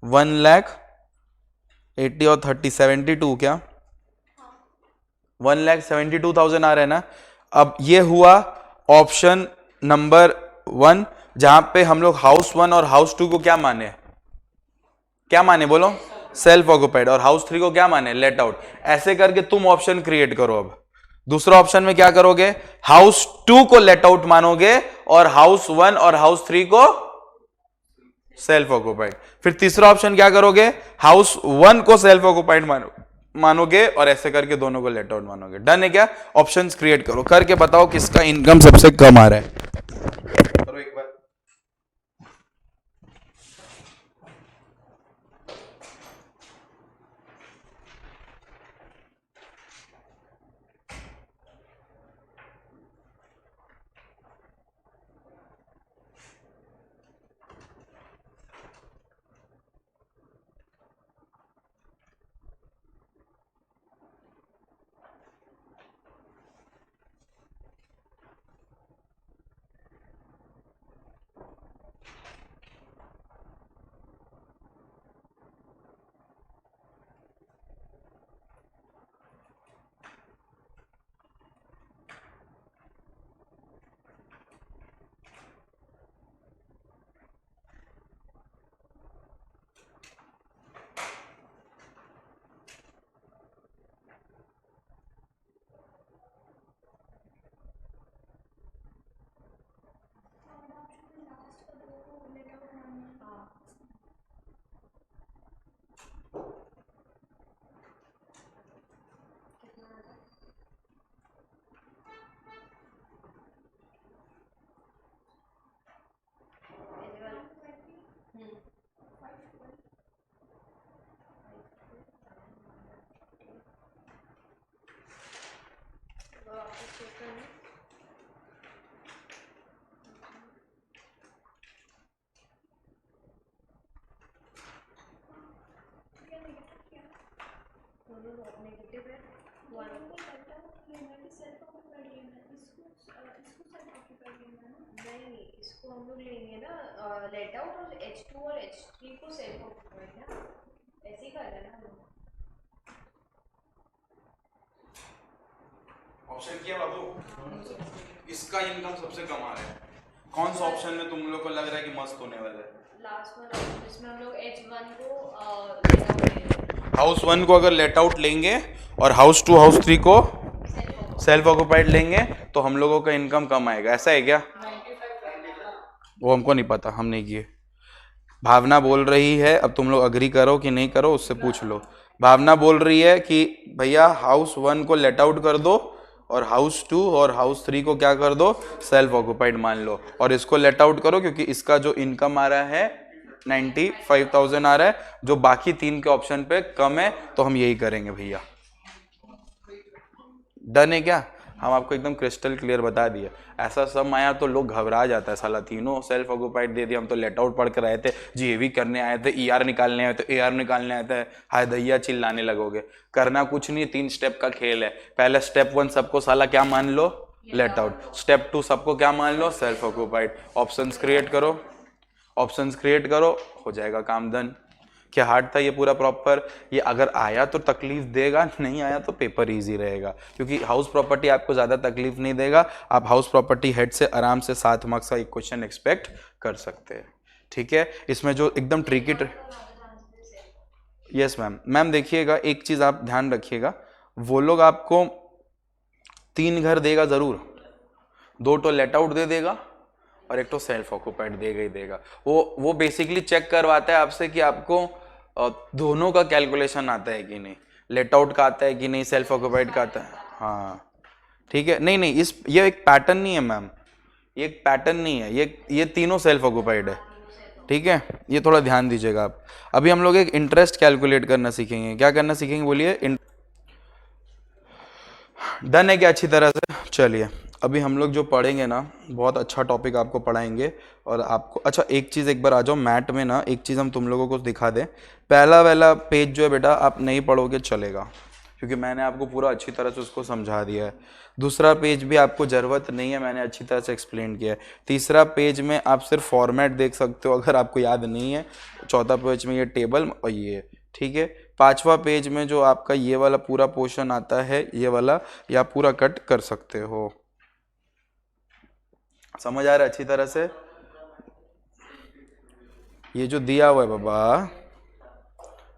1,80,000 और 30 72 क्या, 1,72,000 आ रहा है ना। अब ये हुआ ऑप्शन नंबर 1, जहां पे हम लोग हाउस 1 और हाउस 2 को क्या माने, क्या माने बोलो, सेल्फ ऑक्यूपाइड, और हाउस 3 को क्या माने, लेट आउट। ऐसे करके तुम ऑप्शन क्रिएट करो। अब दूसरा ऑप्शन में क्या करोगे, हाउस 2 को लेट आउट मानोगे और हाउस 1 और हाउस 3 को सेल्फ ऑक्यूपाइड। फिर तीसरा ऑप्शन क्या करोगे, हाउस 1 को सेल्फ ऑक्यूपाइड मानोगे और ऐसे करके दोनों को लेट आउट मानोगे। डन है क्या, ऑप्शंस क्रिएट करो, करके बताओ किसका इनकम सबसे कम आ रहा है। करो एक बार। नेगेटिव है वन नहीं, इसको हम लोग लेंगे ना लेट आउट और H2 और H3 को सेल्फ ऑक्यूपाइड ना, ऐसे ही कर रहे हैं ना हम लोग। ऑप्शन किया बाबू, इसका इनकम सबसे कम आ रहा है। कौन सा ऑप्शन में तुम लोग को लग रहा है कि मस्त होने वाला है? लास्ट वाला जिसमें हम लोग H1 को लेट आउट लेंगे, हाउस 1 को अगर लेट आउट लेंगे और हाउस 2 हाउस 3 को सेल्फ ऑक्यूपाइड लेंगे तो हम लोगों का इनकम कम आएगा, ऐसा है क्या? वो हमको नहीं पता, हम नहीं किए। भावना बोल रही है, अब तुम लोग अग्री करो कि नहीं करो उससे पूछ लो। भावना बोल रही है कि भैया हाउस 1 को लेट आउट कर दो और हाउस 2 और हाउस 3 को क्या कर दो, सेल्फ ऑक्यूपाइड मान लो, और इसको लेट आउट करो क्योंकि इसका जो इनकम आ रहा है 95,000 आ रहा है, जो बाकी 3 के ऑप्शन पे कम है, तो हम यही करेंगे भैया। डन है क्या? हम आपको एकदम क्रिस्टल क्लियर बता दिए। ऐसा सब आया तो लोग घबरा जाता है, साला तीनों सेल्फ ऑक्यूपाइड दे दिया, हम तो लेट आउट पढ़ कर आए थे, जीएवी करने आए थे, ईआर निकालने आए थे, एआर निकालने आए थे, हाय दैया चिल्लाने लगोगे। करना कुछ नहीं, 3 स्टेप का खेल है। पहले स्टेप 1 सबको साला क्या मान लो, लेट आउट। स्टेप 2 सबको क्या मान लो, सेल्फ ऑक्यूपाइड। ऑप्शंस क्रिएट करो, ऑप्शंस क्रिएट करो, हो जाएगा काम डन। क्या हार्ड था ये पूरा प्रॉपर? ये अगर आया तो तकलीफ देगा, नहीं आया तो पेपर इजी रहेगा, क्योंकि हाउस प्रॉपर्टी आपको ज़्यादा तकलीफ नहीं देगा। आप हाउस प्रॉपर्टी हेड से आराम से 7 मार्क्स का एक क्वेश्चन एक्सपेक्ट कर सकते हैं। ठीक है, इसमें जो एकदम ट्रिकी यस मैम। मैम देखिएगा, एक चीज़ आप ध्यान रखिएगा, वो लोग आपको 3 घर देगा ज़रूर, 2 तो लेट आउट दे देगा और एक तो सेल्फ ऑक्यूपाइड देगा ही देगा। वो बेसिकली चेक करवाता है आपसे कि आपको दोनों का कैलकुलेशन आता है कि नहीं, लेट आउट का आता है कि नहीं, सेल्फ ऑक्यूपाइड का आता है। हाँ ठीक है, नहीं नहीं, ये एक पैटर्न नहीं है मैम, ये एक पैटर्न नहीं है, ये तीनों सेल्फ ऑक्यूपाइड है। ठीक है, ये थोड़ा ध्यान दीजिएगा आप। अभी हम लोग एक इंटरेस्ट कैलकुलेट करना सीखेंगे। क्या करना सीखेंगे बोलिए? डन है क्या अच्छी तरह से? चलिए, अभी हम लोग जो पढ़ेंगे ना, बहुत अच्छा टॉपिक आपको पढ़ाएंगे। और आपको अच्छा एक चीज़, एक बार आ जाओ मैट में ना, एक चीज़ हम तुम लोगों को दिखा दें। पहला वाला पेज जो है बेटा, आप नहीं पढ़ोगे चलेगा, क्योंकि मैंने आपको पूरा अच्छी तरह से उसको समझा दिया है। दूसरा पेज भी आपको ज़रूरत नहीं है, मैंने अच्छी तरह से एक्सप्लेन किया है। तीसरा पेज में आप सिर्फ फॉर्मेट देख सकते हो अगर आपको याद नहीं है। चौथा पेज में ये टेबल और ये, ठीक है। 5वां पेज में जो आपका ये वाला पूरा पोर्शन आता है, ये वाला, या पूरा कट कर सकते हो। समझ आ रहा है अच्छी तरह से? ये जो दिया हुआ है बाबा,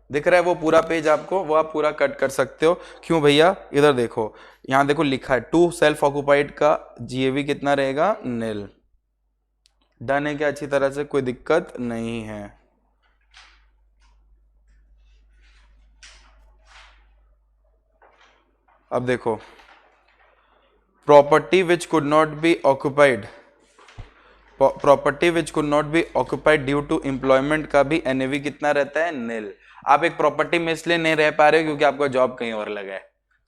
दिख रहा है वो पूरा पेज आपको, वो आप पूरा कट कर सकते हो। क्यों भैया? इधर देखो, यहाँ देखो लिखा है 2 सेल्फ ऑक्यूपाइड का जीएवी कितना रहेगा, नील। डन है क्या अच्छी तरह से? कोई दिक्कत नहीं है। अब देखो, property which could not be occupied, property which could not be occupied due to employment का भी एनएवी कितना रहता है, नील। आप एक प्रॉपर्टी में इसलिए नहीं रह पा रहे हो क्योंकि आपका जॉब कहीं और लगा है,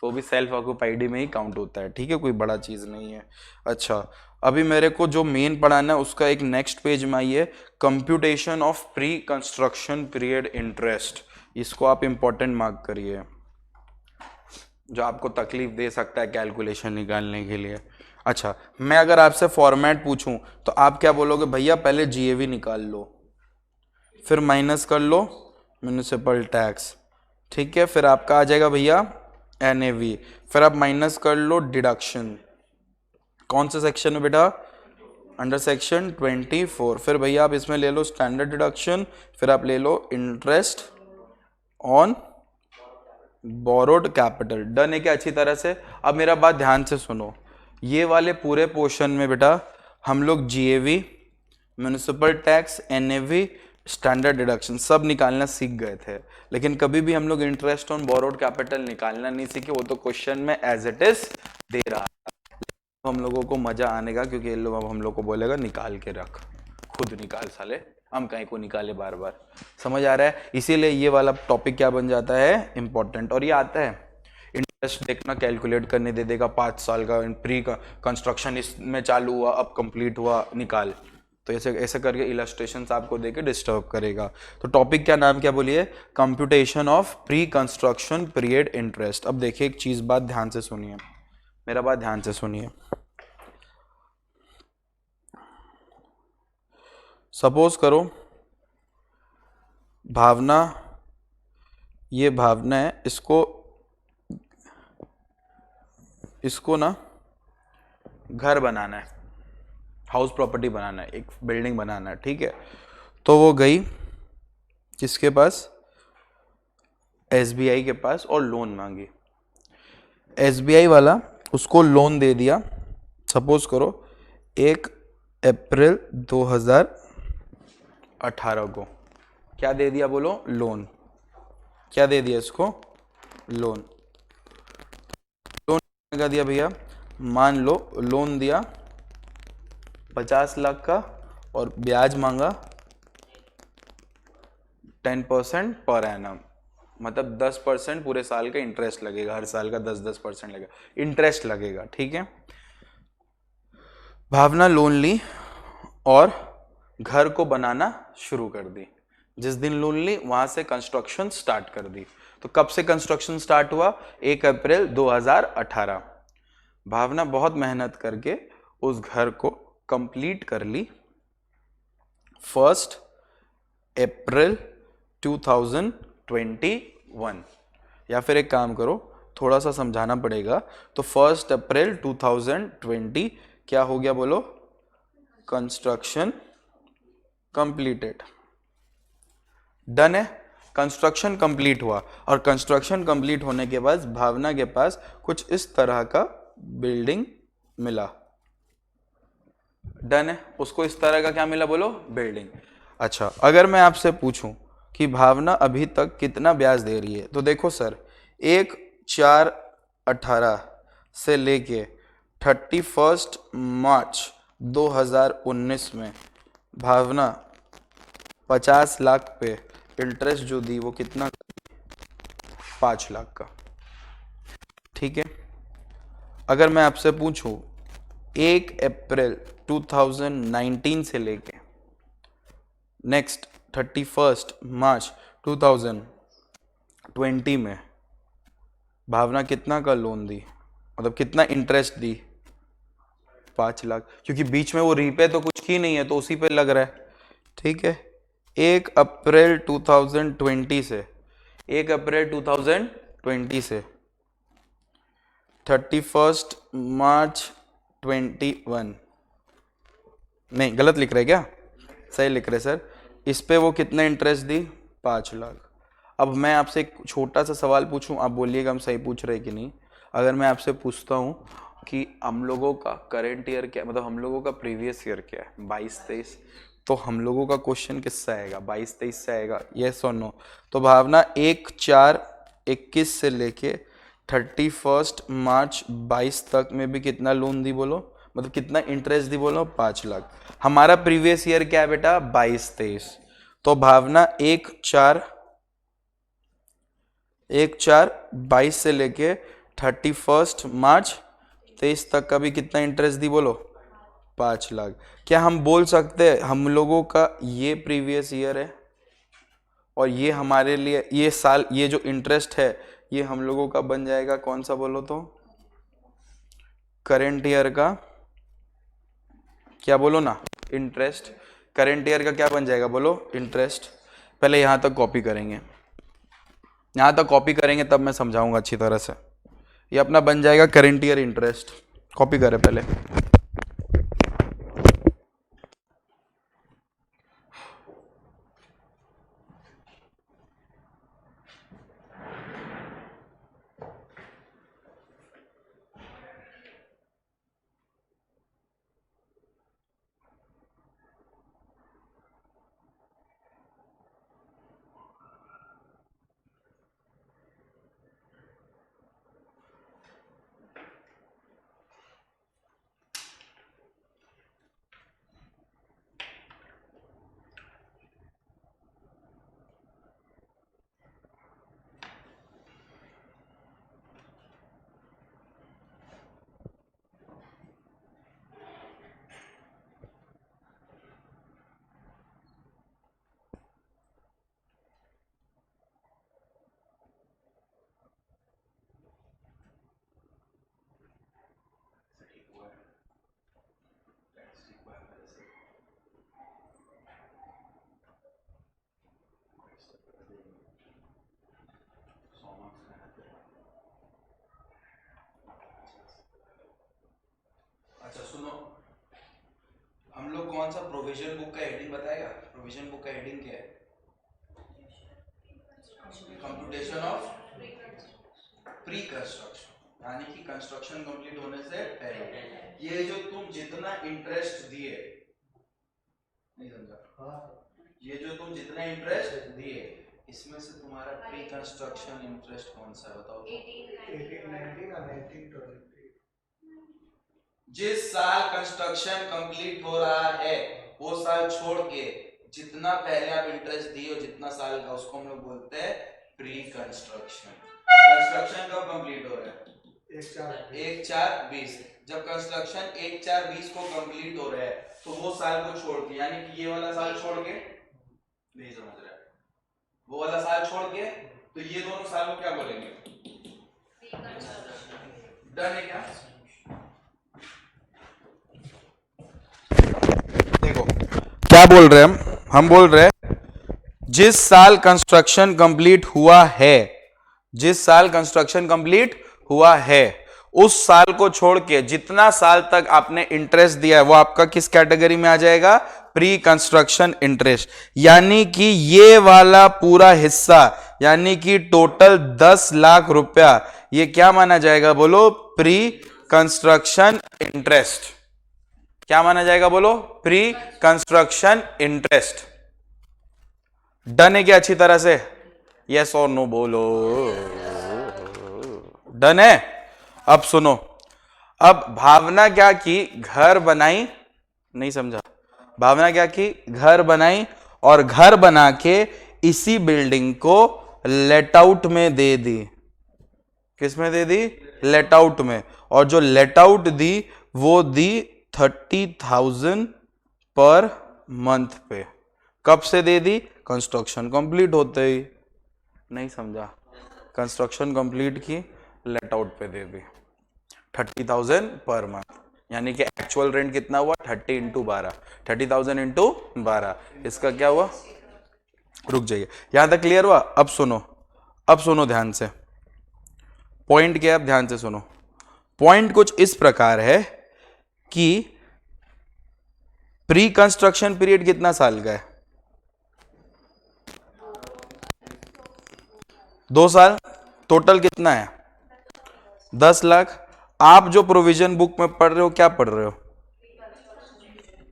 तो भी सेल्फ ऑक्यूपाइड में ही काउंट होता है। ठीक है, कोई बड़ा चीज नहीं है। अच्छा, अभी मेरे को जो मेन पढ़ाना है उसका एक नेक्स्ट पेज में आइए, computation of pre construction period interest. इसको आप इंपॉर्टेंट मार्क करिए, जो आपको तकलीफ दे सकता है कैलकुलेशन निकालने के लिए। अच्छा, मैं अगर आपसे फॉर्मेट पूछूं तो आप क्या बोलोगे? भैया पहले जीएवी निकाल लो, फिर माइनस कर लो म्यूनिसिपल टैक्स, ठीक है, फिर आपका आ जाएगा भैया एनएवी, फिर आप माइनस कर लो डिडक्शन। कौन से सेक्शन में बेटा? Under section 24। फिर भैया आप इसमें ले लो स्टैंडर्ड डिडक्शन, फिर आप ले लो interest on borrowed capital. Done है क्या अच्छी तरह से? अब मेरा बात ध्यान से सुनो, ये वाले पूरे पोर्शन में बेटा हम लोग GAV, municipal tax, NAV, standard deduction सब निकालना सीख गए थे, लेकिन कभी भी हम लोग इंटरेस्ट ऑन बोरोड कैपिटल निकालना नहीं सीखे। वो तो क्वेश्चन में एज इट इज दे रहा, हम लोगों को मजा आने का, क्योंकि ये लोग अब हम लोग को बोलेगा निकाल के रख, खुद निकाल साले, हम कहीं को निकाले बार बार। समझ आ रहा है? इसीलिए ये वाला टॉपिक क्या बन जाता है, इंपॉर्टेंट। और ये आता है जस्ट देखना कैलकुलेट करने दे देगा 5 साल का, प्री कंस्ट्रक्शन इसमें चालू हुआ, अब कंप्लीट हुआ, निकाल। तो ऐसे ऐसे करके इलस्ट्रेशंस आपको देके डिस्टर्ब करेगा। तो टॉपिक क्या नाम क्या बोलिए, computation of pre construction period interest. अब देखिए एक चीज बात ध्यान से सुनिए, मेरा बात ध्यान से सुनिए। सपोज करो भावना, ये भावना है, इसको ना घर बनाना है, हाउस प्रॉपर्टी बनाना है, एक बिल्डिंग बनाना है, ठीक है। तो वो गई किसके पास, एसबीआई के पास, और लोन मांगी। एसबीआई वाला उसको लोन दे दिया, सपोज करो 1 अप्रैल 2018 को। क्या दे दिया बोलो, लोन। क्या दे दिया इसको, लोन। लोन क्या दिया भैया, मान लो लोन दिया 50 लाख का, और ब्याज मांगा 10% पर एनम, मतलब 10% पूरे साल का इंटरेस्ट लगेगा, हर साल का 10% लगेगा, इंटरेस्ट लगेगा, ठीक है। भावना लोन ली और घर को बनाना शुरू कर दी। जिस दिन लोन ली वहां से कंस्ट्रक्शन स्टार्ट कर दी। तो कब से कंस्ट्रक्शन स्टार्ट हुआ, 1 अप्रैल 2018। भावना बहुत मेहनत करके उस घर को कंप्लीट कर ली 1 अप्रैल 2021। या फिर एक काम करो, थोड़ा सा समझाना पड़ेगा। तो 1 अप्रैल 2020 क्या हो गया बोलो, कंस्ट्रक्शन कंप्लीटेड। डन है, कंस्ट्रक्शन कंप्लीट हुआ। और कंस्ट्रक्शन कंप्लीट होने के बाद भावना के पास कुछ इस तरह का बिल्डिंग मिला। डन है, उसको इस तरह का क्या मिला बोलो, बिल्डिंग। अच्छा, अगर मैं आपसे पूछूं कि भावना अभी तक कितना ब्याज दे रही है, तो देखो सर, 1/4/18 से लेके 31 मार्च 2019 में भावना 50 लाख पे इंटरेस्ट जो दी वो कितना, 5 लाख का, ठीक है। अगर मैं आपसे पूछूं 1 अप्रैल 2019 से लेके नेक्स्ट 31 मार्च 2020 में भावना कितना का लोन दी, मतलब कितना इंटरेस्ट दी, 5 लाख, क्योंकि बीच में वो रीपे तो कुछ की नहीं है, तो उसी पे लग रहा है, ठीक है। 1 अप्रैल 2020 से 1 अप्रैल 2020 से 31 मार्च 21, नहीं गलत लिख रहे क्या, सही लिख रहे सर। इस पे वो कितना इंटरेस्ट दी, 5 लाख। अब मैं आपसे एक छोटा सा सवाल पूछूं, आप बोलिएगा हम सही पूछ रहे कि नहीं। अगर मैं आपसे पूछता हूं कि हम लोगों का करंट ईयर क्या, मतलब हम लोगों का प्रीवियस ईयर क्या है, 22-23, तो हम लोगों का क्वेश्चन किससे आएगा, 22-23 से आएगा, यस और नो। तो भावना 1/4/21 से लेके 31 मार्च 22 तक में भी कितना लोन दी बोलो, मतलब कितना इंटरेस्ट दी बोलो, 5 लाख। हमारा प्रीवियस ईयर क्या है बेटा, 22-23। तो भावना 1/4/22 से लेके 31 मार्च 23 तक का भी कितना इंटरेस्ट दी बोलो, 5 लाख। क्या हम बोल सकते हैं हम लोगों का ये प्रीवियस ईयर है, और ये हमारे लिए ये साल, ये जो इंटरेस्ट है ये हम लोगों का बन जाएगा कौन सा बोलो तो, करेंट ईयर का, क्या बोलो ना, इंटरेस्ट। करेंट ईयर का क्या बन जाएगा बोलो, इंटरेस्ट। पहले यहां तक कॉपी करेंगे, यहां तक कॉपी करेंगे तब मैं समझाऊंगा अच्छी तरह से। ये अपना बन जाएगा करेंट ईयर इंटरेस्ट। कॉपी करें पहले। अच्छा सुनो, हम लोग कौन सा प्रोविजन बुक का हेडिंग बताएगा? प्रोविजन बुक का हेडिंग क्या है? कंप्यूटेशन ऑफ प्री कंस्ट्रक्शन, यानी कि कंस्ट्रक्शन कंप्लीट होने से पहले। ये जो तुम जितना इंटरेस्ट दिए, नहीं समझा? ये जो तुम जितना इंटरेस्ट दिए, इसमें से तुम्हारा प्री कंस्ट्रक्शन इंटरेस्ट कौन सा है बताओ? 1819 और 1923। जिस साल कंस्ट्रक्शन कंप्लीट हो रहा है वो साल छोड़ के जितना पहले आप इंटरेस्ट दिए हो, जितना साल का, उसको हम लोग बोलते हैं प्री कंस्ट्रक्शन। कंस्ट्रक्शन कब कंप्लीट हो रहा है? 1/4/20। जब कंस्ट्रक्शन 1/4/20 को कंप्लीट हो रहा है तो वो साल को छोड़ के, यानी कि ये वाला साल छोड़ के, नहीं समझ रहा है, वो वाला साल छोड़ के, तो ये दोनों साल को क्या बोलेंगे? डन है क्या? देखो क्या बोल रहे हैं हम बोल रहे हैं जिस साल कंस्ट्रक्शन कंप्लीट हुआ है, जिस साल कंस्ट्रक्शन कंप्लीट हुआ है उस साल को छोड़ के जितना साल तक आपने इंटरेस्ट दिया है वो आपका किस कैटेगरी में आ जाएगा? Pre construction interest. यानी कि ये वाला पूरा हिस्सा, यानी कि टोटल 10 लाख रुपया, ये क्या माना जाएगा बोलो? Pre construction interest. क्या माना जाएगा बोलो? Pre construction interest. डन है क्या अच्छी तरह से? यस और नो बोलो। डन है? अब सुनो, अब भावना क्या की? घर बनाई, नहीं समझा? भावना क्या की? घर बनाई, और घर बना के इसी बिल्डिंग को लेट आउट में दे दी। किस में दे दी? लेट आउट में। और जो लेट आउट दी वो दी 30,000 पर मंथ पे। कब से दे दी? कंस्ट्रक्शन कंप्लीट होते ही। नहीं समझा? कंस्ट्रक्शन कंप्लीट की, लेट आउट पे दे दी 30,000 पर मंथ, यानी कि एक्चुअल रेंट कितना हुआ? 30 × 12, 30,000 × 12। इसका क्या हुआ? रुक जाइए, यहां तक क्लियर हुआ? अब सुनो, अब सुनो ध्यान से। पॉइंट क्या है? अब ध्यान से सुनो। पॉइंट कुछ इस प्रकार है कि प्री कंस्ट्रक्शन पीरियड कितना साल का है? 2 साल। टोटल कितना है? 10 लाख। आप जो प्रोविजन बुक में पढ़ रहे हो, क्या पढ़ रहे हो?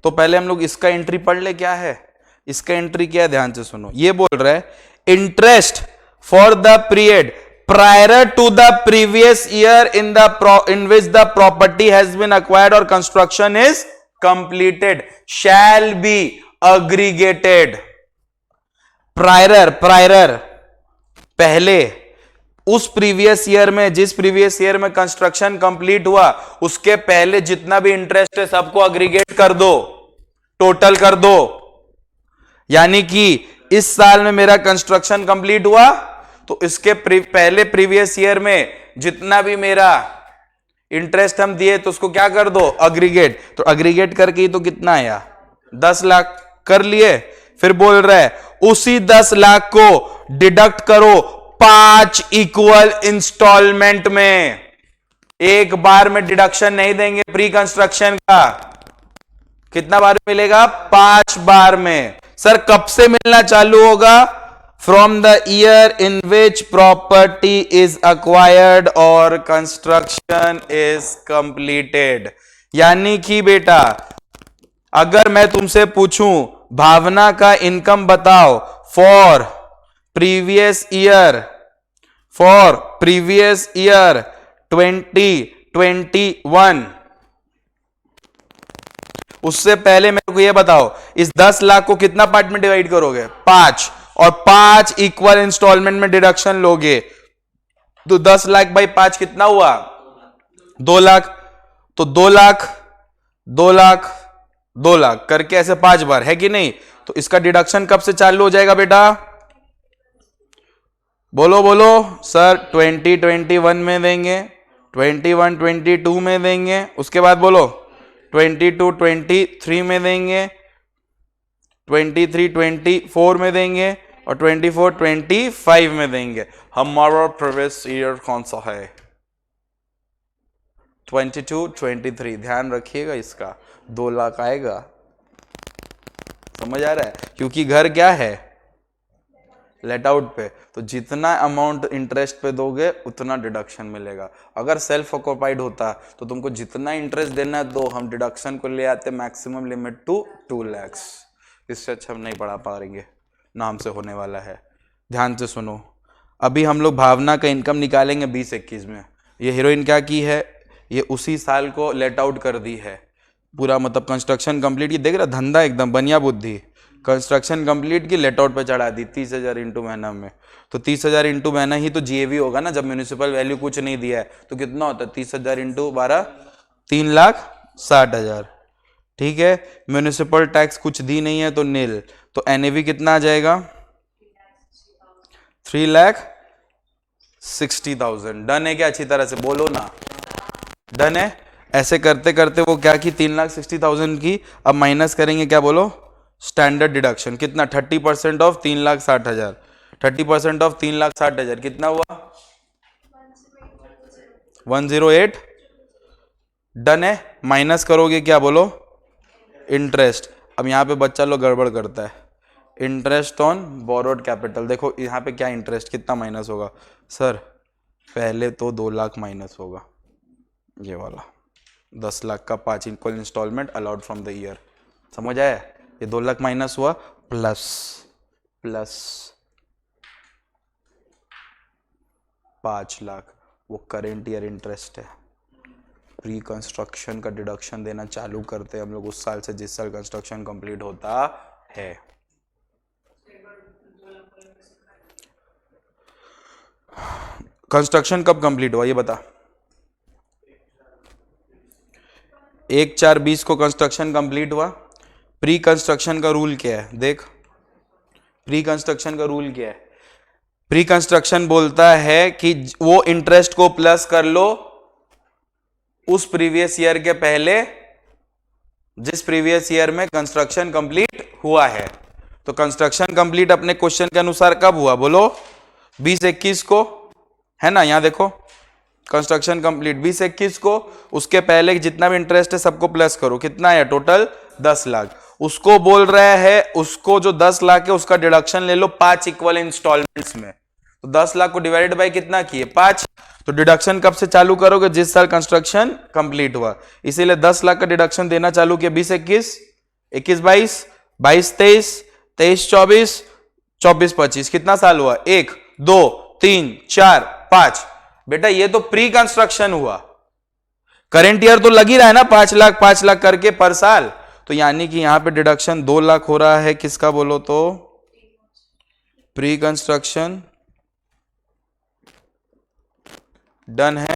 तो पहले हम लोग इसका एंट्री पढ़ ले। क्या है इसका एंट्री? क्या है? ध्यान से सुनो। ये बोल रहा है interest for the period prior to the previous year in which the property has been acquired or construction is completed shall be aggregated. prior पहले, उस प्रीवियस ईयर में, जिस प्रीवियस ईयर में कंस्ट्रक्शन कंप्लीट हुआ उसके पहले जितना भी इंटरेस्ट है सबको अग्रीगेट कर दो, टोटल कर दो। यानी कि इस साल में मेरा कंस्ट्रक्शन कंप्लीट हुआ तो इसके पहले प्रीवियस ईयर में जितना भी मेरा इंटरेस्ट हम दिए तो उसको क्या कर दो? अग्रीगेट। तो अग्रीगेट करके तो कितना आया? 10 लाख कर लिए। फिर बोल रहा है उसी 10 लाख को डिडक्ट करो 5 इक्वल इंस्टॉलमेंट में। एक बार में डिडक्शन नहीं देंगे प्री कंस्ट्रक्शन का। कितना बार मिलेगा? 5 बार में। सर कब से मिलना चालू होगा? From the year in which property is acquired or construction is completed. यानी कि बेटा अगर मैं तुमसे पूछूं भावना का इनकम बताओ फॉर प्रीवियस ईयर 2021, उससे पहले मेरे को यह बताओ इस 10 लाख को कितना पार्ट में डिवाइड करोगे? 5, और 5 इक्वल इंस्टॉलमेंट में डिडक्शन लोगे तो 10 लाख बाई 5 कितना हुआ? 2 लाख। तो 2 लाख 2 लाख 2 लाख करके ऐसे 5 बार, है कि नहीं? तो इसका डिडक्शन कब से चालू हो जाएगा बेटा? बोलो बोलो सर 2021 में देंगे, 21 22 में देंगे, उसके बाद बोलो 22 23 में देंगे, 23 24 में देंगे, और 24 25 में देंगे। हमारा प्रीवियस ईयर कौन सा है? 22, 23, ध्यान रखिएगा इसका, 2 लाख आएगा। समझ आ रहा है? क्योंकि घर क्या है, लेट आउट पे, तो जितना अमाउंट इंटरेस्ट पे दोगे उतना डिडक्शन मिलेगा। अगर सेल्फ ऑक्यूपाइड होता तो तुमको जितना इंटरेस्ट देना है दो, हम डिडक्शन को ले आते मैक्सिमम लिमिट टू 2 lakhs। इससे अच्छा हम नहीं पढ़ा पाएंगे, ना हमसे होने वाला है। ध्यान से सुनो, अभी हम लोग भावना का इनकम निकालेंगे 20-21 में। ये हीरोइन क्या की है, ये उसी साल को लेट आउट कर दी है पूरा, मतलब कंस्ट्रक्शन कंप्लीट की, देख रहा धंधा एकदम बनिया बुद्धि, कंस्ट्रक्शन कंप्लीट की लेट आउट पे चढ़ा दी 30,000 इंटू महीना में। तो 30,000 इंटू महीना ही तो जीएवी होगा ना, जब म्यूनिसिपल वैल्यू कुछ नहीं दिया है तो कितना होता है 30,000 इंटू 12, 3,60,000। ठीक है, म्यूनिसिपल टैक्स कुछ दी नहीं है तो नील, तो एनएवी कितना आ जाएगा 3,60,000। डन है क्या? अच्छी तरह से बोलो ना, डन है। ऐसे करते करते वो क्या की 3,60,000 की, अब माइनस करेंगे क्या बोलो, स्टैंडर्ड डिडक्शन कितना, 30% ऑफ 3,60,000, 30% ऑफ 3,60,000 कितना हुआ 108। डन है, माइनस करोगे क्या बोलो, इंटरेस्ट। अब यहाँ पे बच्चा लोग गड़बड़ करता है, इंटरेस्ट ऑन बोरोड कैपिटल। देखो यहाँ पे क्या इंटरेस्ट कितना माइनस होगा सर, पहले तो 2 लाख माइनस होगा, ये वाला 10 लाख का 5 equal instalment allowed from the year. समझ आया? ये 2 लाख माइनस हुआ, प्लस 5 लाख वो करेंट ईयर इंटरेस्ट है। प्री कंस्ट्रक्शन का डिडक्शन देना चालू करते हैं हम लोग उस साल से जिस साल कंस्ट्रक्शन कंप्लीट होता है। कंस्ट्रक्शन कब कंप्लीट हुआ ये बता, 1/4/20 को कंस्ट्रक्शन कंप्लीट हुआ। प्री कंस्ट्रक्शन का रूल क्या है देख, प्री कंस्ट्रक्शन का रूल क्या है, प्री कंस्ट्रक्शन बोलता है कि वो इंटरेस्ट को प्लस कर लो उस प्रीवियस ईयर के पहले जिस प्रीवियस ईयर में कंस्ट्रक्शन कंप्लीट हुआ है। तो कंस्ट्रक्शन कंप्लीट अपने क्वेश्चन के अनुसार कब हुआ बोलो, 20-21 को, है ना? यहां देखो कंस्ट्रक्शन कंप्लीट 20-21 को, उसके पहले जितना भी इंटरेस्ट है सबको प्लस करो, कितना है टोटल 10 लाख। उसको बोल रहा है, उसको जो 10 लाख है उसका डिडक्शन ले लो 5 इक्वल इंस्टॉलमेंट्स में। तो 10 लाख को डिवाइडेड बाय कितना किए 5, तो डिडक्शन कब से चालू करोगे, जिस साल कंस्ट्रक्शन कंप्लीट हुआ। इसीलिए 10 लाख का डिडक्शन देना चालू किया 20-21, 21-22, 22-23, 23-24, 24-25, कितना साल हुआ 1, 2, 3, 4, 5। बेटा ये तो प्री कंस्ट्रक्शन हुआ, करेंट ईयर तो लग ही रहा है ना 5 लाख 5 लाख करके पर साल। तो यानी कि यहां पे डिडक्शन 2 लाख हो रहा है, किसका बोलो तो प्री कंस्ट्रक्शन। डन है।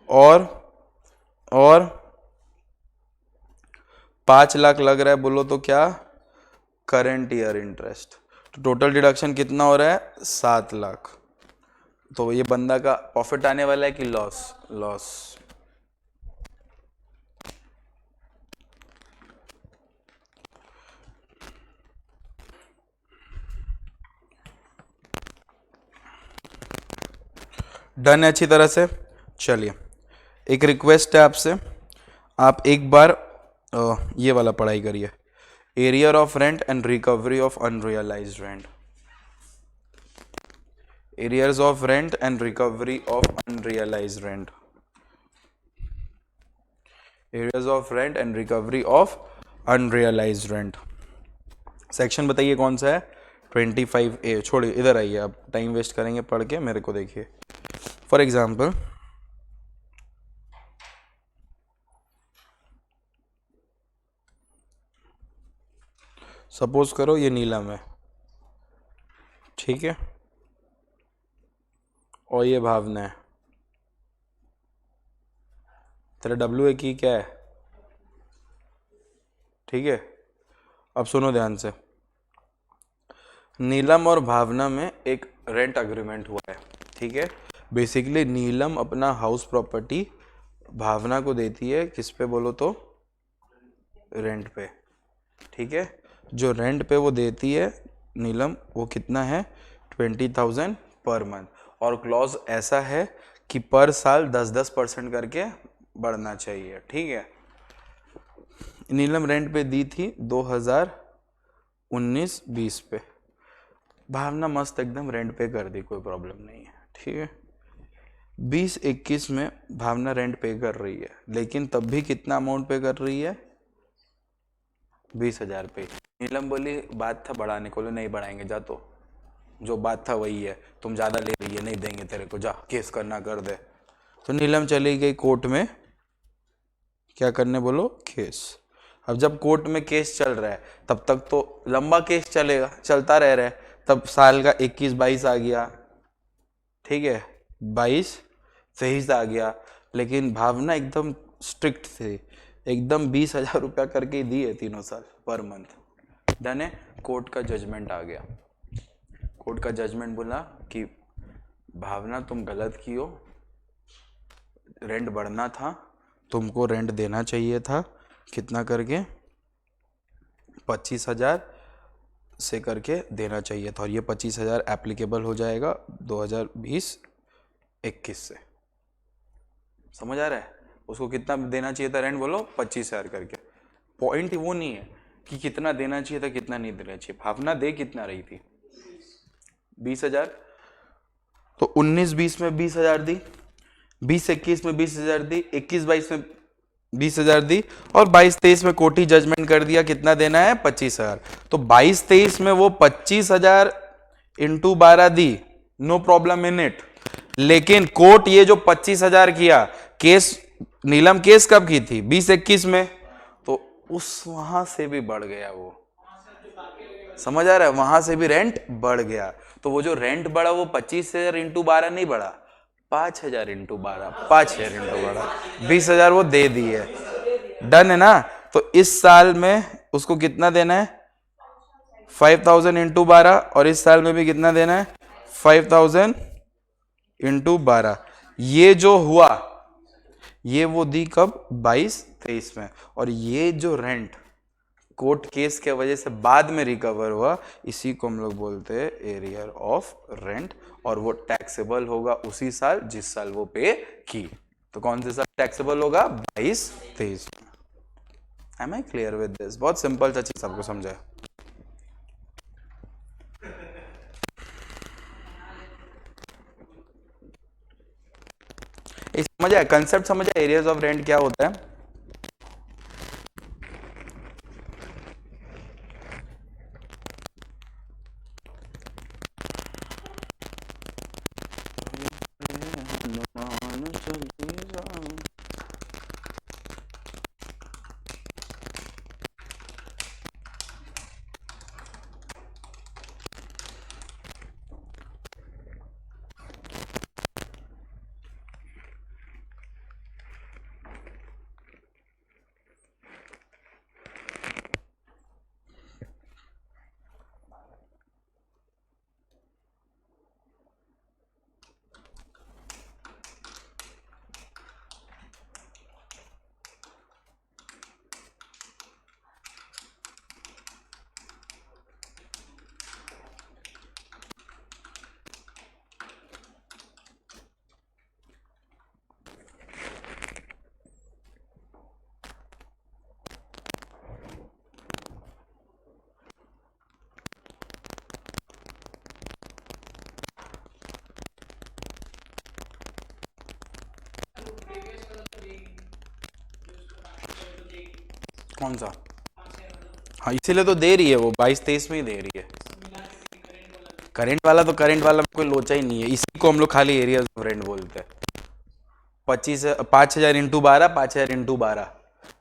और 5 लाख लग रहा है बोलो तो क्या, करेंट ईयर इंटरेस्ट। तो टोटल डिडक्शन कितना हो रहा है 7 लाख। तो ये बंदा का प्रॉफिट आने वाला है कि लॉस। डन है अच्छी तरह से। चलिए एक रिक्वेस्ट है आपसे, आप एक बार ये वाला पढ़ाई करिए, arrear of rent and recovery of unrealised rent. Arrears of rent and recovery of unrealised rent. Arrears of rent and recovery of unrealised rent. Section बताइए कौन सा है, 25A। छोड़िए इधर आइए, आप टाइम वेस्ट करेंगे पढ़ के, मेरे को देखिए। फॉर एग्जाम्पल सपोज करो ये नीलम है, ठीक है, और ये भावना है। तेरा WA की क्या है, ठीक है। अब सुनो ध्यान से, नीलम और भावना में एक रेंट अग्रीमेंट हुआ है, ठीक है। बेसिकली नीलम अपना हाउस प्रॉपर्टी भावना को देती है, किस पे बोलो तो रेंट पे, ठीक है। जो रेंट पे वो देती है नीलम, वो कितना है 20,000 पर मंथ। और क्लॉज ऐसा है कि पर साल 10-10% करके बढ़ना चाहिए, ठीक है। नीलम रेंट पे दी थी 2019-20 पे, भावना मस्त एकदम रेंट पे कर दी, कोई प्रॉब्लम नहीं है, ठीक है। 2021 में भावना रेंट पे कर रही है, लेकिन तब भी कितना अमाउंट पे कर रही है? 20,000 पे। नीलम बोली बात था बढ़ाने को, नहीं बढ़ाएंगे, जा, तो जो बात था वही है, तुम ज़्यादा ले रही है, नहीं देंगे तेरे को, जा केस करना कर दे। तो नीलम चली गई कोर्ट में, क्या करने बोलो? केस। अब जब कोर्ट में केस चल रहा है तब तक तो लंबा केस चलेगा, चलता रह रहा है, तब साल का 21-22 आ गया, ठीक है, 22-23 आ गया, लेकिन भावना एकदम स्ट्रिक्ट थी, एकदम 20,000 रुपया करके दिए तीनों साल पर मंथ। डन है। कोर्ट का जजमेंट आ गया, कोर्ट का जजमेंट बोला कि भावना तुम गलत की हो, रेंट बढ़ना था, तुमको रेंट देना चाहिए था, कितना करके? 25,000 से करके देना चाहिए था, और ये 25,000 एप्लीकेबल हो जाएगा 2020-21 से। समझ आ रहा है? उसको कितना देना चाहिए था रेंट, बोलो 25,000 करके। पॉइंट वो नहीं है कि कितना देना चाहिए था, कितना नहीं देना चाहिए। भावना दे कितना रही थी? 20,000। तो 19-20 में 20,000 दी, 20-21 में 20,000 दी, 21-22 में 20,000 दी, और 22-23 में कोर्ट ही जजमेंट कर दिया कितना देना है? 25,000। तो 22-23 में वो 25,000 इंटू 12 दी, नो प्रॉब्लम इन इट। लेकिन कोर्ट ये जो 25,000 किया, केस नीलम केस कब की थी? 20-21 में, तो उस वहां से भी बढ़ गया वो। समझ आ रहा है? वहां से भी रेंट बढ़ गया। तो वो जो रेंट बढ़ा वो 25,000 इंटू 12 नहीं बढ़ा, 5,000 इंटू 12, 5,000 इंटू 12, 20,000 वो दे दी है। डन है ना? तो इस साल में उसको कितना देना है? 5,000 इंटू 12, और इस साल में भी कितना देना है? 5,000 इंटू 12। ये जो हुआ ये वो दी कब? 22-23 में। और ये जो रेंट कोर्ट केस के वजह से बाद में रिकवर हुआ, इसी को हम लोग बोलते हैं एरियर ऑफ रेंट, और वो टैक्सेबल होगा उसी साल जिस साल वो पे की। तो कौन से साल टैक्सेबल होगा? 22-23। Am I clear with this? बहुत सिंपल सा चीज आपको समझा है। समझ आया? कंसेप्ट समझ आया? एरियाज ऑफ रेंट क्या होता है? कौन सा? हाँ, इसीलिए तो दे रही है वो, 22-23 में ही दे रही है। करंट वाला तो करंट वाला में कोई लोचा ही नहीं है, इसी को हम लोग खाली एरिया ऑफ रेंट बोलते हैं। 5,000 इंटू 12, 5,000 इंटू 12।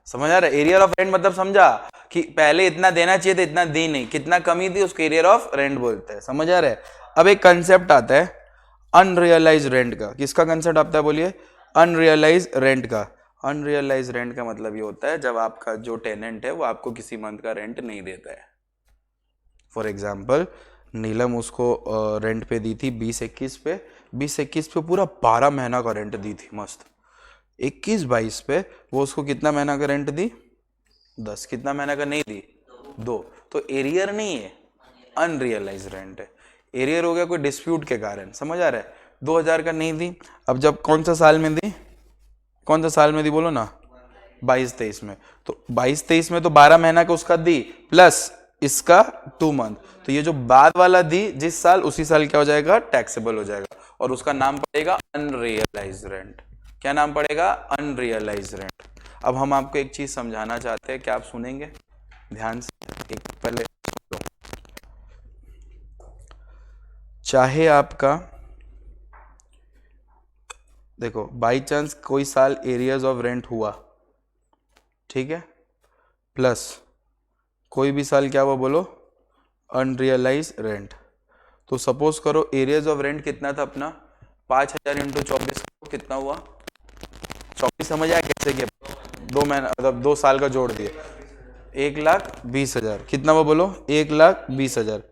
समझ आ रहा है? एरिया ऑफ रेंट मतलब समझा कि पहले इतना देना चाहिए था, इतना दी नहीं, कितना कमी थी, उसको एरिया ऑफ रेंट बोलते हैं। समझ आ रहा है? अब एक कंसेप्ट आता है अनरियलाइज रेंट का। किसका कंसेप्ट आता है बोलिए? अनरियलाइज रेंट का। अनरियलाइज रेंट का मतलब ये होता है जब आपका जो टेनेंट है वो आपको किसी मंथ का रेंट नहीं देता है। फॉर एग्जाम्पल, नीलम उसको रेंट पे दी थी 20-21 पे, 20-21 पे पूरा 12 महीना का रेंट दी थी मस्त। 21-22 पे वो उसको कितना महीना का रेंट दी? 10। कितना महीना का नहीं दी? 2। तो एरियर नहीं है, अनरियलाइज रेंट है। एरियर हो गया कोई डिस्प्यूट के कारण। समझ आ रहा है? 2,000 का नहीं दी, अब जब कौन सा साल में दी? कौन सा साल में दी बोलो ना, 22-23 में। तो 22-23 में तो 12 महीना का उसका दी प्लस इसका 2 मंथ, तो ये जो बाद वाला दी जिस साल उसी साल क्या हो जाएगा, टैक्सेबल हो जाएगा, और उसका नाम पड़ेगा अनरियलाइज रेंट। क्या नाम पड़ेगा, अनरियलाइज रेंट। अब हम आपको एक चीज समझाना चाहते हैं, क्या आप सुनेंगे ध्यान से, एक पहले सुन लो। चाहे आपका देखो बाई चांस कोई साल एरियाज ऑफ रेंट हुआ, ठीक है, प्लस कोई भी साल क्या हुआ बोलो, अनरियलाइज रेंट। तो सपोज करो एरियाज ऑफ रेंट कितना था अपना, 5,000 इंटू 24 कितना हुआ, 24 समझ आया कैसे किया, 2 महीना मतलब 2 साल का जोड़ दिए, 1,20,000 कितना हुआ बोलो, 1,20,000।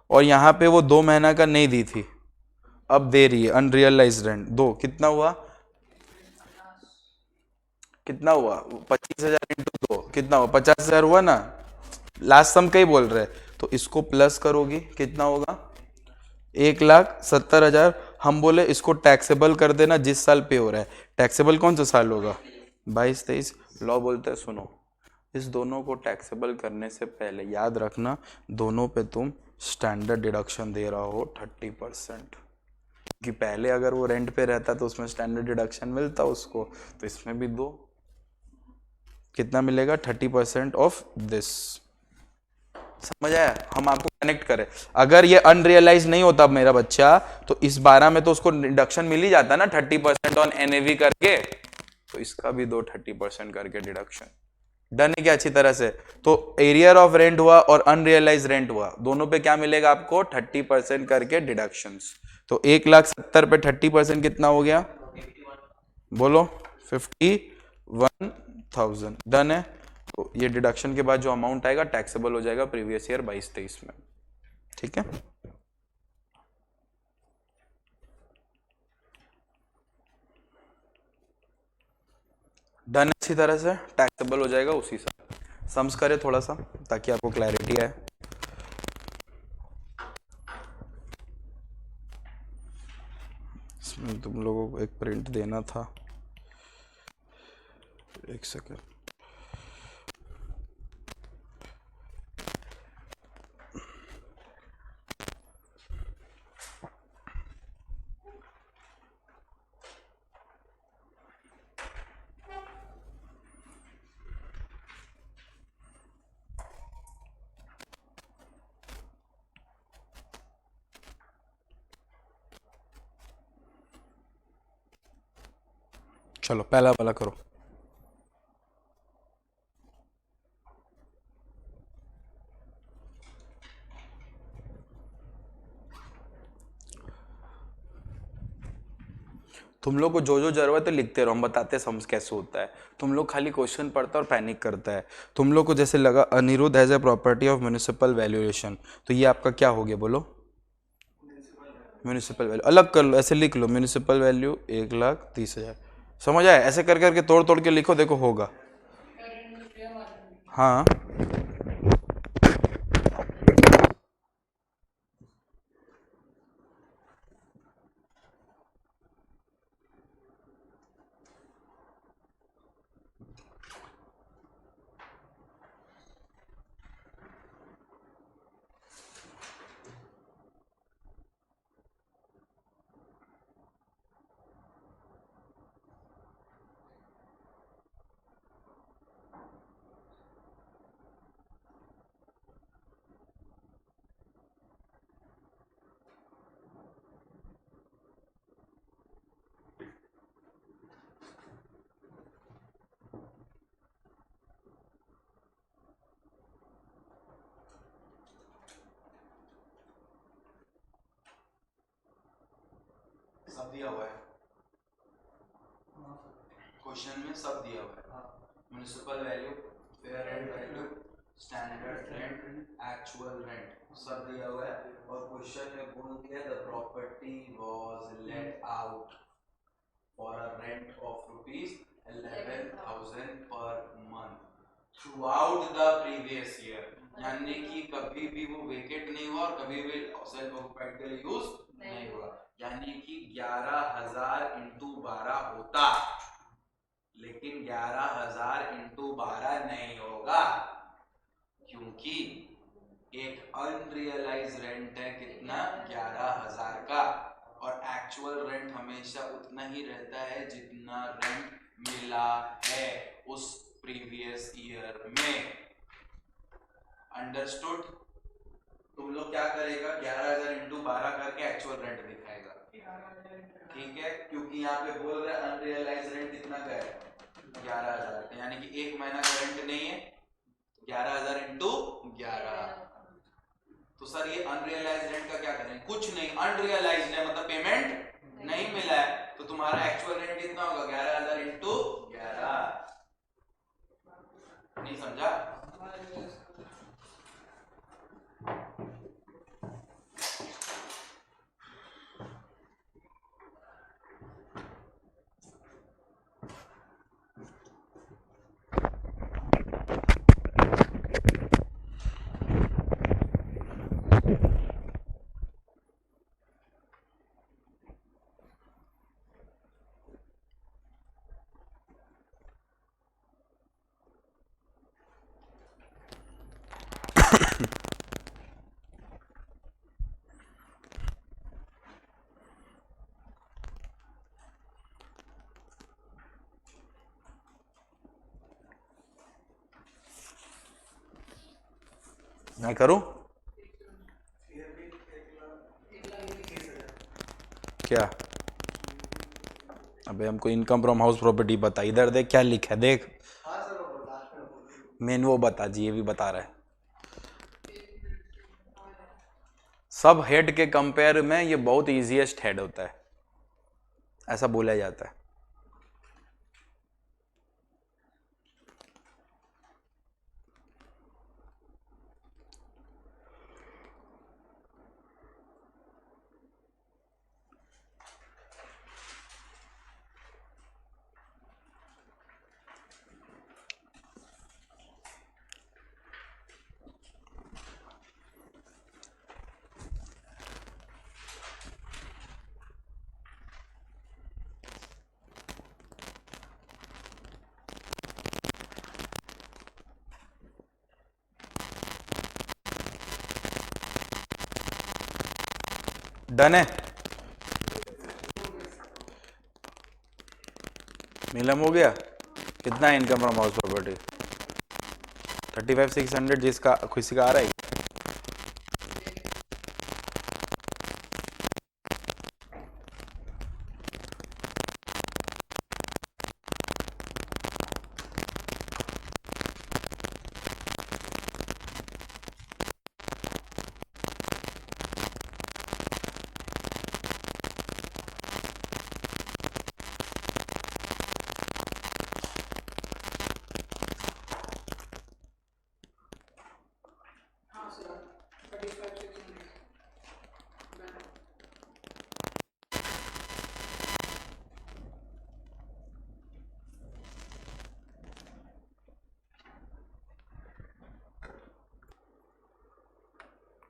और यहाँ पे वो 2 महीना का नहीं दी थी, अब दे रही है अनरियलाइज रेंट, दो कितना हुआ, कितना हुआ 25,000 इंटू 2 कितना हुआ, 50,000 हुआ ना, लास्ट सम का ही बोल रहे हैं, तो इसको प्लस करोगी कितना होगा, 1,70,000। हम बोले इसको टैक्सेबल कर देना जिस साल पे हो रहा है, टैक्सेबल कौन सा साल होगा, 22-23। लॉ बोलते हैं सुनो, इस दोनों को टैक्सेबल करने से पहले याद रखना दोनों पे तुम स्टैंडर्ड डिडक्शन दे रहा हो 30%, कि पहले अगर वो रेंट पे रहता तो उसमें स्टैंडर्ड डिडक्शन मिलता उसको, तो इसमें भी दो, कितना मिलेगा, 30% ऑफ दिस। समझ आया, हम आपको कनेक्ट करें, अगर ये अनरियलाइज नहीं होता मेरा बच्चा, तो इस 12 में तो उसको डिडक्शन मिल ही जाता ना 30% ऑन एनएवी करके, तो इसका भी दो 30% करके डिडक्शन। डन है क्या अच्छी तरह से, तो एरियर ऑफ रेंट हुआ और अनरियलाइज रेंट हुआ, दोनों पे क्या मिलेगा आपको, 30% करके डिडक्शंस। तो 1,70,000 पे 30% कितना हो गया, बोलो 51,000। डन है, तो ये डिडक्शन के बाद जो अमाउंट आएगा टैक्सेबल हो जाएगा प्रीवियस ईयर 22-23 में, ठीक है। डन अच्छी तरह से, टैक्सेबल हो जाएगा उसी साल। सम्स करें थोड़ा सा ताकि आपको क्लैरिटी आए। इसमें तुम लोगों को एक प्रिंट देना था, एक सेकेंड। चलो पहला वाला करो। तुम लोग को जो जो जरूरत है लिखते रहो, हम बताते हैं सम्स कैसे होता है, तुम लोग खाली क्वेश्चन पढ़ता और पैनिक करता है। तुम लोग को जैसे लगा Anirudh has a property of municipal valuation, तो ये आपका क्या हो गया बोलो, म्यूनिसिपल वैल्यू। अलग कर लो, ऐसे लिख लो म्यूनिसिपल वैल्यू 1,30,000। समझ आया, ऐसे कर करके तोड़ तोड़ के लिखो, देखो होगा। हाँ सब दिया हुआ है, क्वेश्चन में सब दिया हुआ है, municipal value, fair rent value, standard rent, actual rent सब दिया हुआ है। और क्वेश्चन में बोल दिया the property was let out for a rent of ₹11,000 per month through out the previous year, यानी कि कभी भी वो वेकेट नहीं हुआ और कभी भी सेल्फ ऑक्युपाइड के लिए यूज नहीं हुआ, यानी कि 11,000 इंटू 12 होता लेकिन 11,000 इंटू 12 नहीं होगा, क्योंकि एक अनरियलाइज रेंट है कितना, 11,000 का, और एक्चुअल रेंट हमेशा उतना ही रहता है जितना रेंट मिला है उस प्रीवियस ईयर में। अंडरस्टूड? तुम लोग क्या करेगा, 11,000 इंटू 12 करके एक्चुअल रेंट दिखाएगा, ठीक है, क्योंकि यहाँ पे बोल रहे हैं अनरियलाइज रेंट कितना का है, 11,000, यानी कि एक महीना का रेंट नहीं है, 11,000 इंटू 11। तो सर ये अनरियलाइज रेंट का क्या करें, कुछ नहीं, अनरियलाइज है मतलब पेमेंट नहीं मिला है, तो तुम्हारा एक्चुअल रेंट कितना होगा, 11,000 इंटू 11। नहीं समझा? मैं करूं क्या? अबे हमको इनकम फ्रॉम हाउस प्रॉपर्टी बता, इधर देख क्या लिखा है, देख मेन वो बता जी, ये भी बता रहा है। सब हेड के कंपेयर में ये बहुत इजीएस्ट हेड होता है, ऐसा बोला जाता है। डन है, नीलम हो गया। कितना इनकम फ्रॉम हाउस प्रॉपर्टी, 35,600, जिसका किसी का आ रहा है।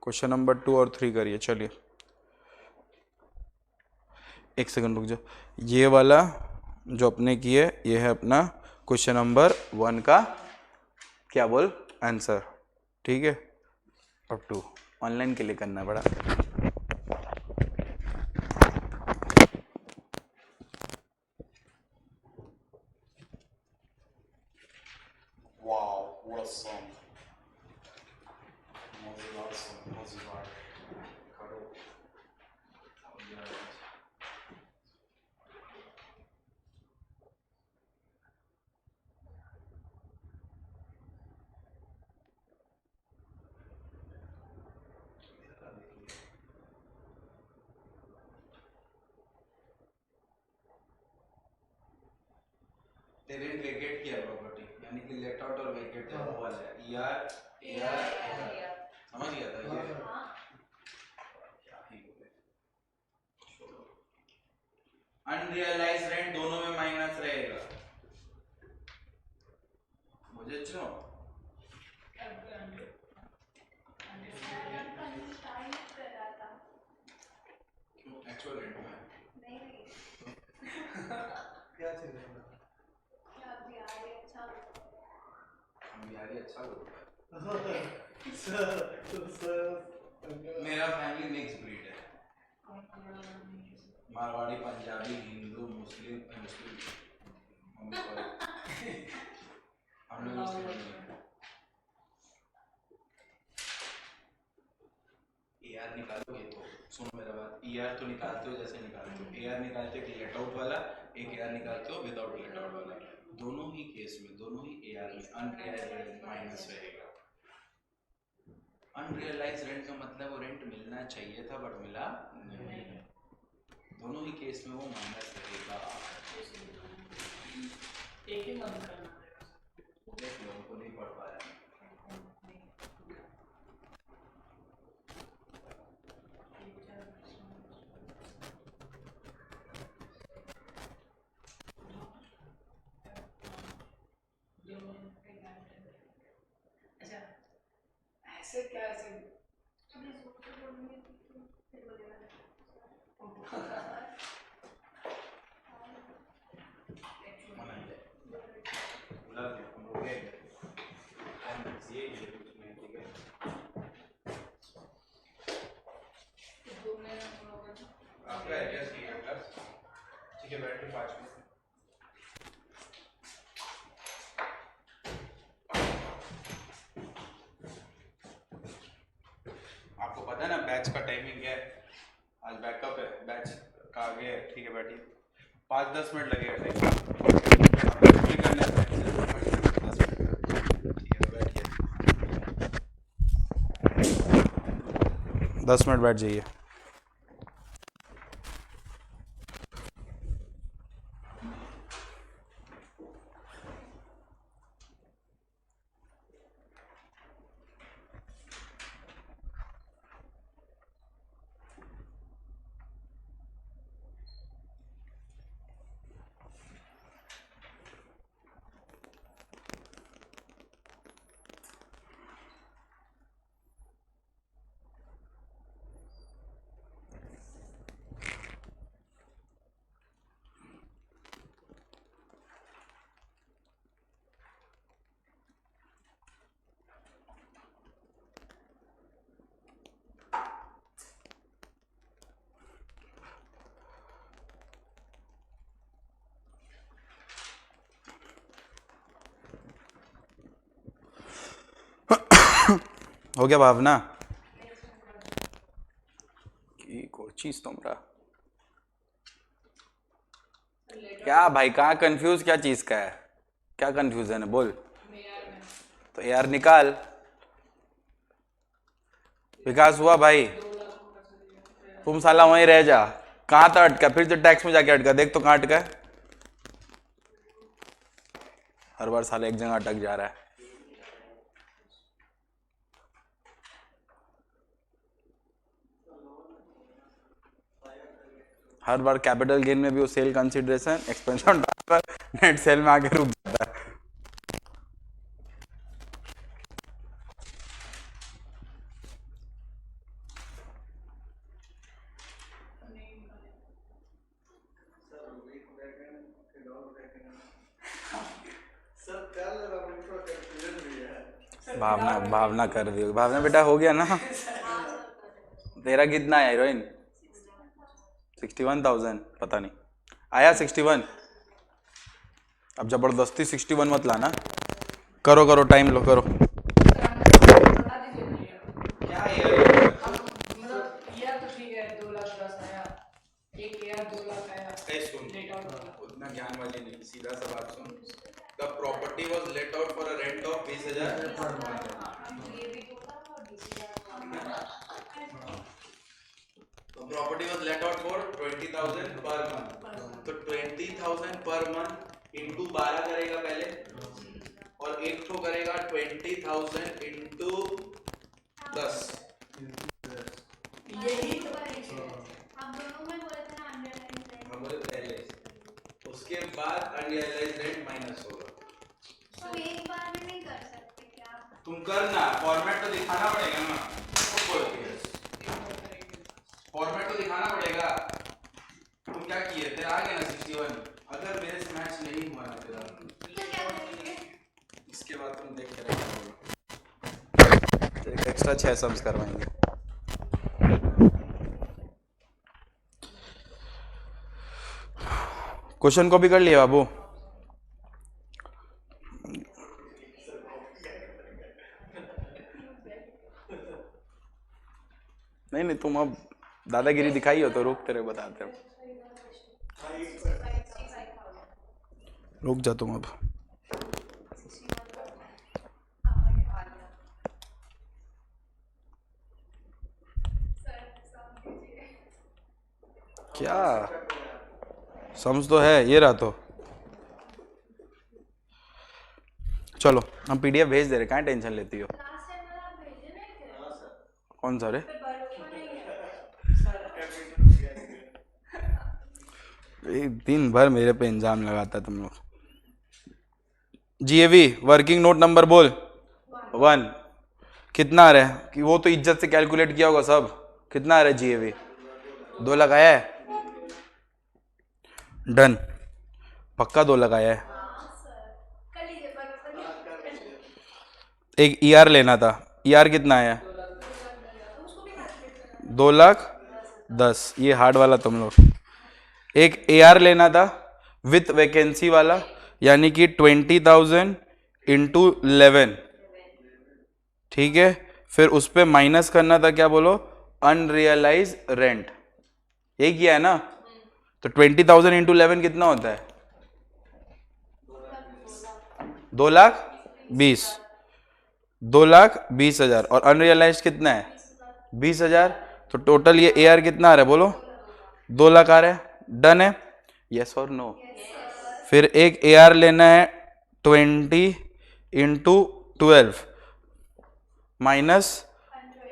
क्वेश्चन नंबर 2 और 3 करिए, चलिए एक सेकंड रुक जाओ। ये वाला जो अपने किए, ये है अपना क्वेश्चन नंबर 1 का क्या बोल आंसर, ठीक है। अब 2 ऑनलाइन के लिए करना पड़ा। Wow, what a song. मजेदार song, मजेदार। करो। टेनेंट वेकेट किया प्रॉपर्टी, यानी कि लेट आउट और वेकेट है, वो वाला है यार, समझ गया था ये। क्या ही बोले, अनरियलाइज रेंट दोनों में माइनस रहेगा, मुझे क्यों एक्चुअल रेंट में क्या चीज है बिहारी अच्छा बोलता है। मेरा फैमिली मिक्स ब्रीड है, मारवाड़ी, पंजाबी, हिंदू, मुस्लिम हम लोग मुस्लिम नहीं। AR निकालोगे तो सुनो मेरा बात, ER तो निकालते हो जैसे निकालते हो, AR निकालते हो कि लेट आउट वाला, एक AR निकालते हो विदाउट लेट आउट वाला। दोनों ही केस में, दोनों ही AR में अनरियलाइज्ड माइनस रहेगा। अनरियलाइज्ड रेंट का मतलब वो रेंट मिलना चाहिए था बट मिला नहीं, दोनों ही केस में वो माइनस रहेगा। एक ही बंद करना देख लो, उनको नहीं पढ़ पाया। अच्छा ऐसे क्या ऐसे आपका एड्रेस नहीं है बस, ठीक है बैठ के 5 मिनट। आपको पता है ना बैच का टाइमिंग क्या है, आज बैकअप है, बैच का आगे है, ठीक है बैठिए, 5-10 मिनट लगेगा टाइम, 10 मिनट बैठ जाइए। हो गया भावना की कोई चीज तुमरा क्या भाई, कहाँ कंफ्यूज क्या चीज का है, क्या कंफ्यूजन है बोल। तो यार निकाल, विकास हुआ भाई, तुम साला वहीं रह जा, कहाँ तो अटका, फिर से टैक्स में जाके अटका, देख तो कहाँ अटका है, हर बार साला एक जगह अटक जा रहा है। हर बार कैपिटल गेन में भी वो sale consideration expansion net cell में आके रुक जाता है। भावना कर रही हो, भावना बेटा हो गया ना, तेरा कितना है हीरोइन, 61,000 पता नहीं आया 61, अब जबरदस्ती 61 मत लाना, करो करो टाइम लो करो। क्या यार तो ठीक है 2,10,000 आया, एक यार 2,00,000 आया। सुन, उतना ज्ञान वाली नहीं, सीधा सा बात सुन, the property was let out for a rent of 20,000 per month, तो property was let out for 20,000 per month, तो 20,000 पर मंथ इंटू 12 करेगा पहले, और एक तो करेगा 20,000 इंटू 10, यही तो हम दोनों में बोले थे ना अनरियलाइज्ड रेंट, हमारे पहले, उसके बाद अनरियलाइज्ड रेंट माइनस होगा। तो एक बार में नहीं कर सकते क्या? तुम करना, फॉर्मेट तो दिखाना पड़ेगा ना, फॉर्मेट तो दिखाना पड़ेगा। तुम क्या किए थे, आ गया ना 61, अगर मेरे से मैच नहीं हुआ ना तेरा, तो क्या करेंगे? इसके बाद तुम देख के एक्स्ट्रा 6 सम्स करवाएंगे। क्वेश्चन कॉपी कर लिया बाबू? नहीं तुम अब दादागिरी दिखाई हो तो रुक तेरे बताते हो। रुक जा तुम अब। क्या समझ तो है, ये रहा तो। चलो हम पीडीएफ भेज दे रहे, कहाँ टेंशन लेती हो? कौन सा रे? दिन भर मेरे पे इंजाम लगाता है तुम लोग। जीएवी वर्किंग नोट नंबर बोल। 1 कितना आ रहा है कि वो तो इज्जत से कैलकुलेट किया होगा सब। कितना आ रहा है जीएवी? 2 लगाया है? डन, पक्का 2 लगाया है। एक ईआर लेना था, ईआर कितना आया? 2,10,000, ये हार्ड वाला तुम लोग। एक एआर लेना था विथ वैकेंसी वाला, यानी कि 20,000 इंटू 11, ठीक है। फिर उस पर माइनस करना था, क्या बोलो, अनरियलाइज रेंट। यही किया है ना? तो 20,000 इंटू 11 कितना होता है? 2,20,000। 2,20,000 और अनरियलाइज कितना है? 20,000। तो टोटल ये एआर कितना आ रहा है बोलो? 2 लाख आ रहा है। डन है? यस और नो? फिर एक एआर लेना है 20 इंटू 12 माइनस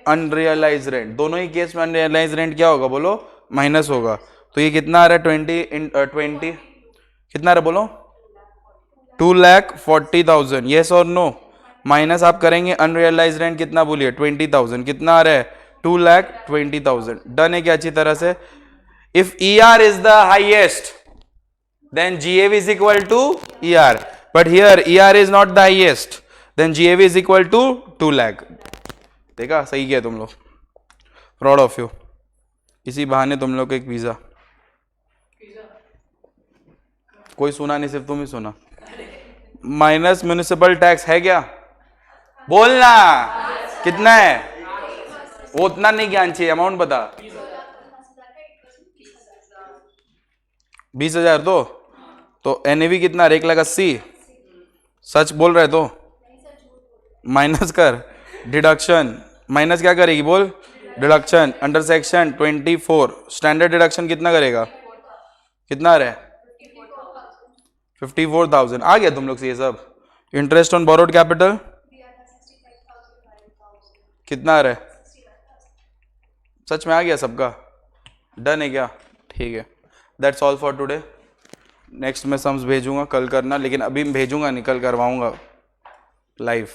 अनरियलाइज रेंट। दोनों ही केस में अनरियलाइज रेंट क्या होगा बोलो? माइनस होगा। तो ये कितना आ रहा है? 20 कितना आ रहा है बोलो? 2,40,000। यस और नो? माइनस आप करेंगे अनरियलाइज रेंट कितना बोलिए? 20,000। कितना आ रहा है? 2,20,000। डन है क्या अच्छी तरह से? If ER is the highest then GAV is equal to ER, but here ER is not the highest, then GAV is equal to 2 lakh। देखा सही किया तुम लोग, प्राउड ऑफ यू। इसी बहाने तुम लोग को एक वीजा। कोई सुना नहीं, सिर्फ तुम ही सुना। माइनस म्युनिसिपल टैक्स है क्या? बोलना कितना है? वो उतना नहीं ज्ञान चाहिए, अमाउंट बता। 20,000 तो NAV कितना? 1,80,000। सच बोल रहे तो माइनस कर, डिडक्शन। माइनस क्या करेगी बोल? Deduction. Under section 24 standard deduction कितना करेगा? कितना आ रहा है? 54,000। आ गया तुम लोग से ये सब? इंटरेस्ट ऑन बोरोड कैपिटल कितना आ रहा है? सच में आ गया सबका? डन है क्या? ठीक है, that's all for today. Next मैं सम्स भेजूंगा, कल करना, लेकिन अभी भेजूंगा नहीं, कल करवाऊंगा लाइव।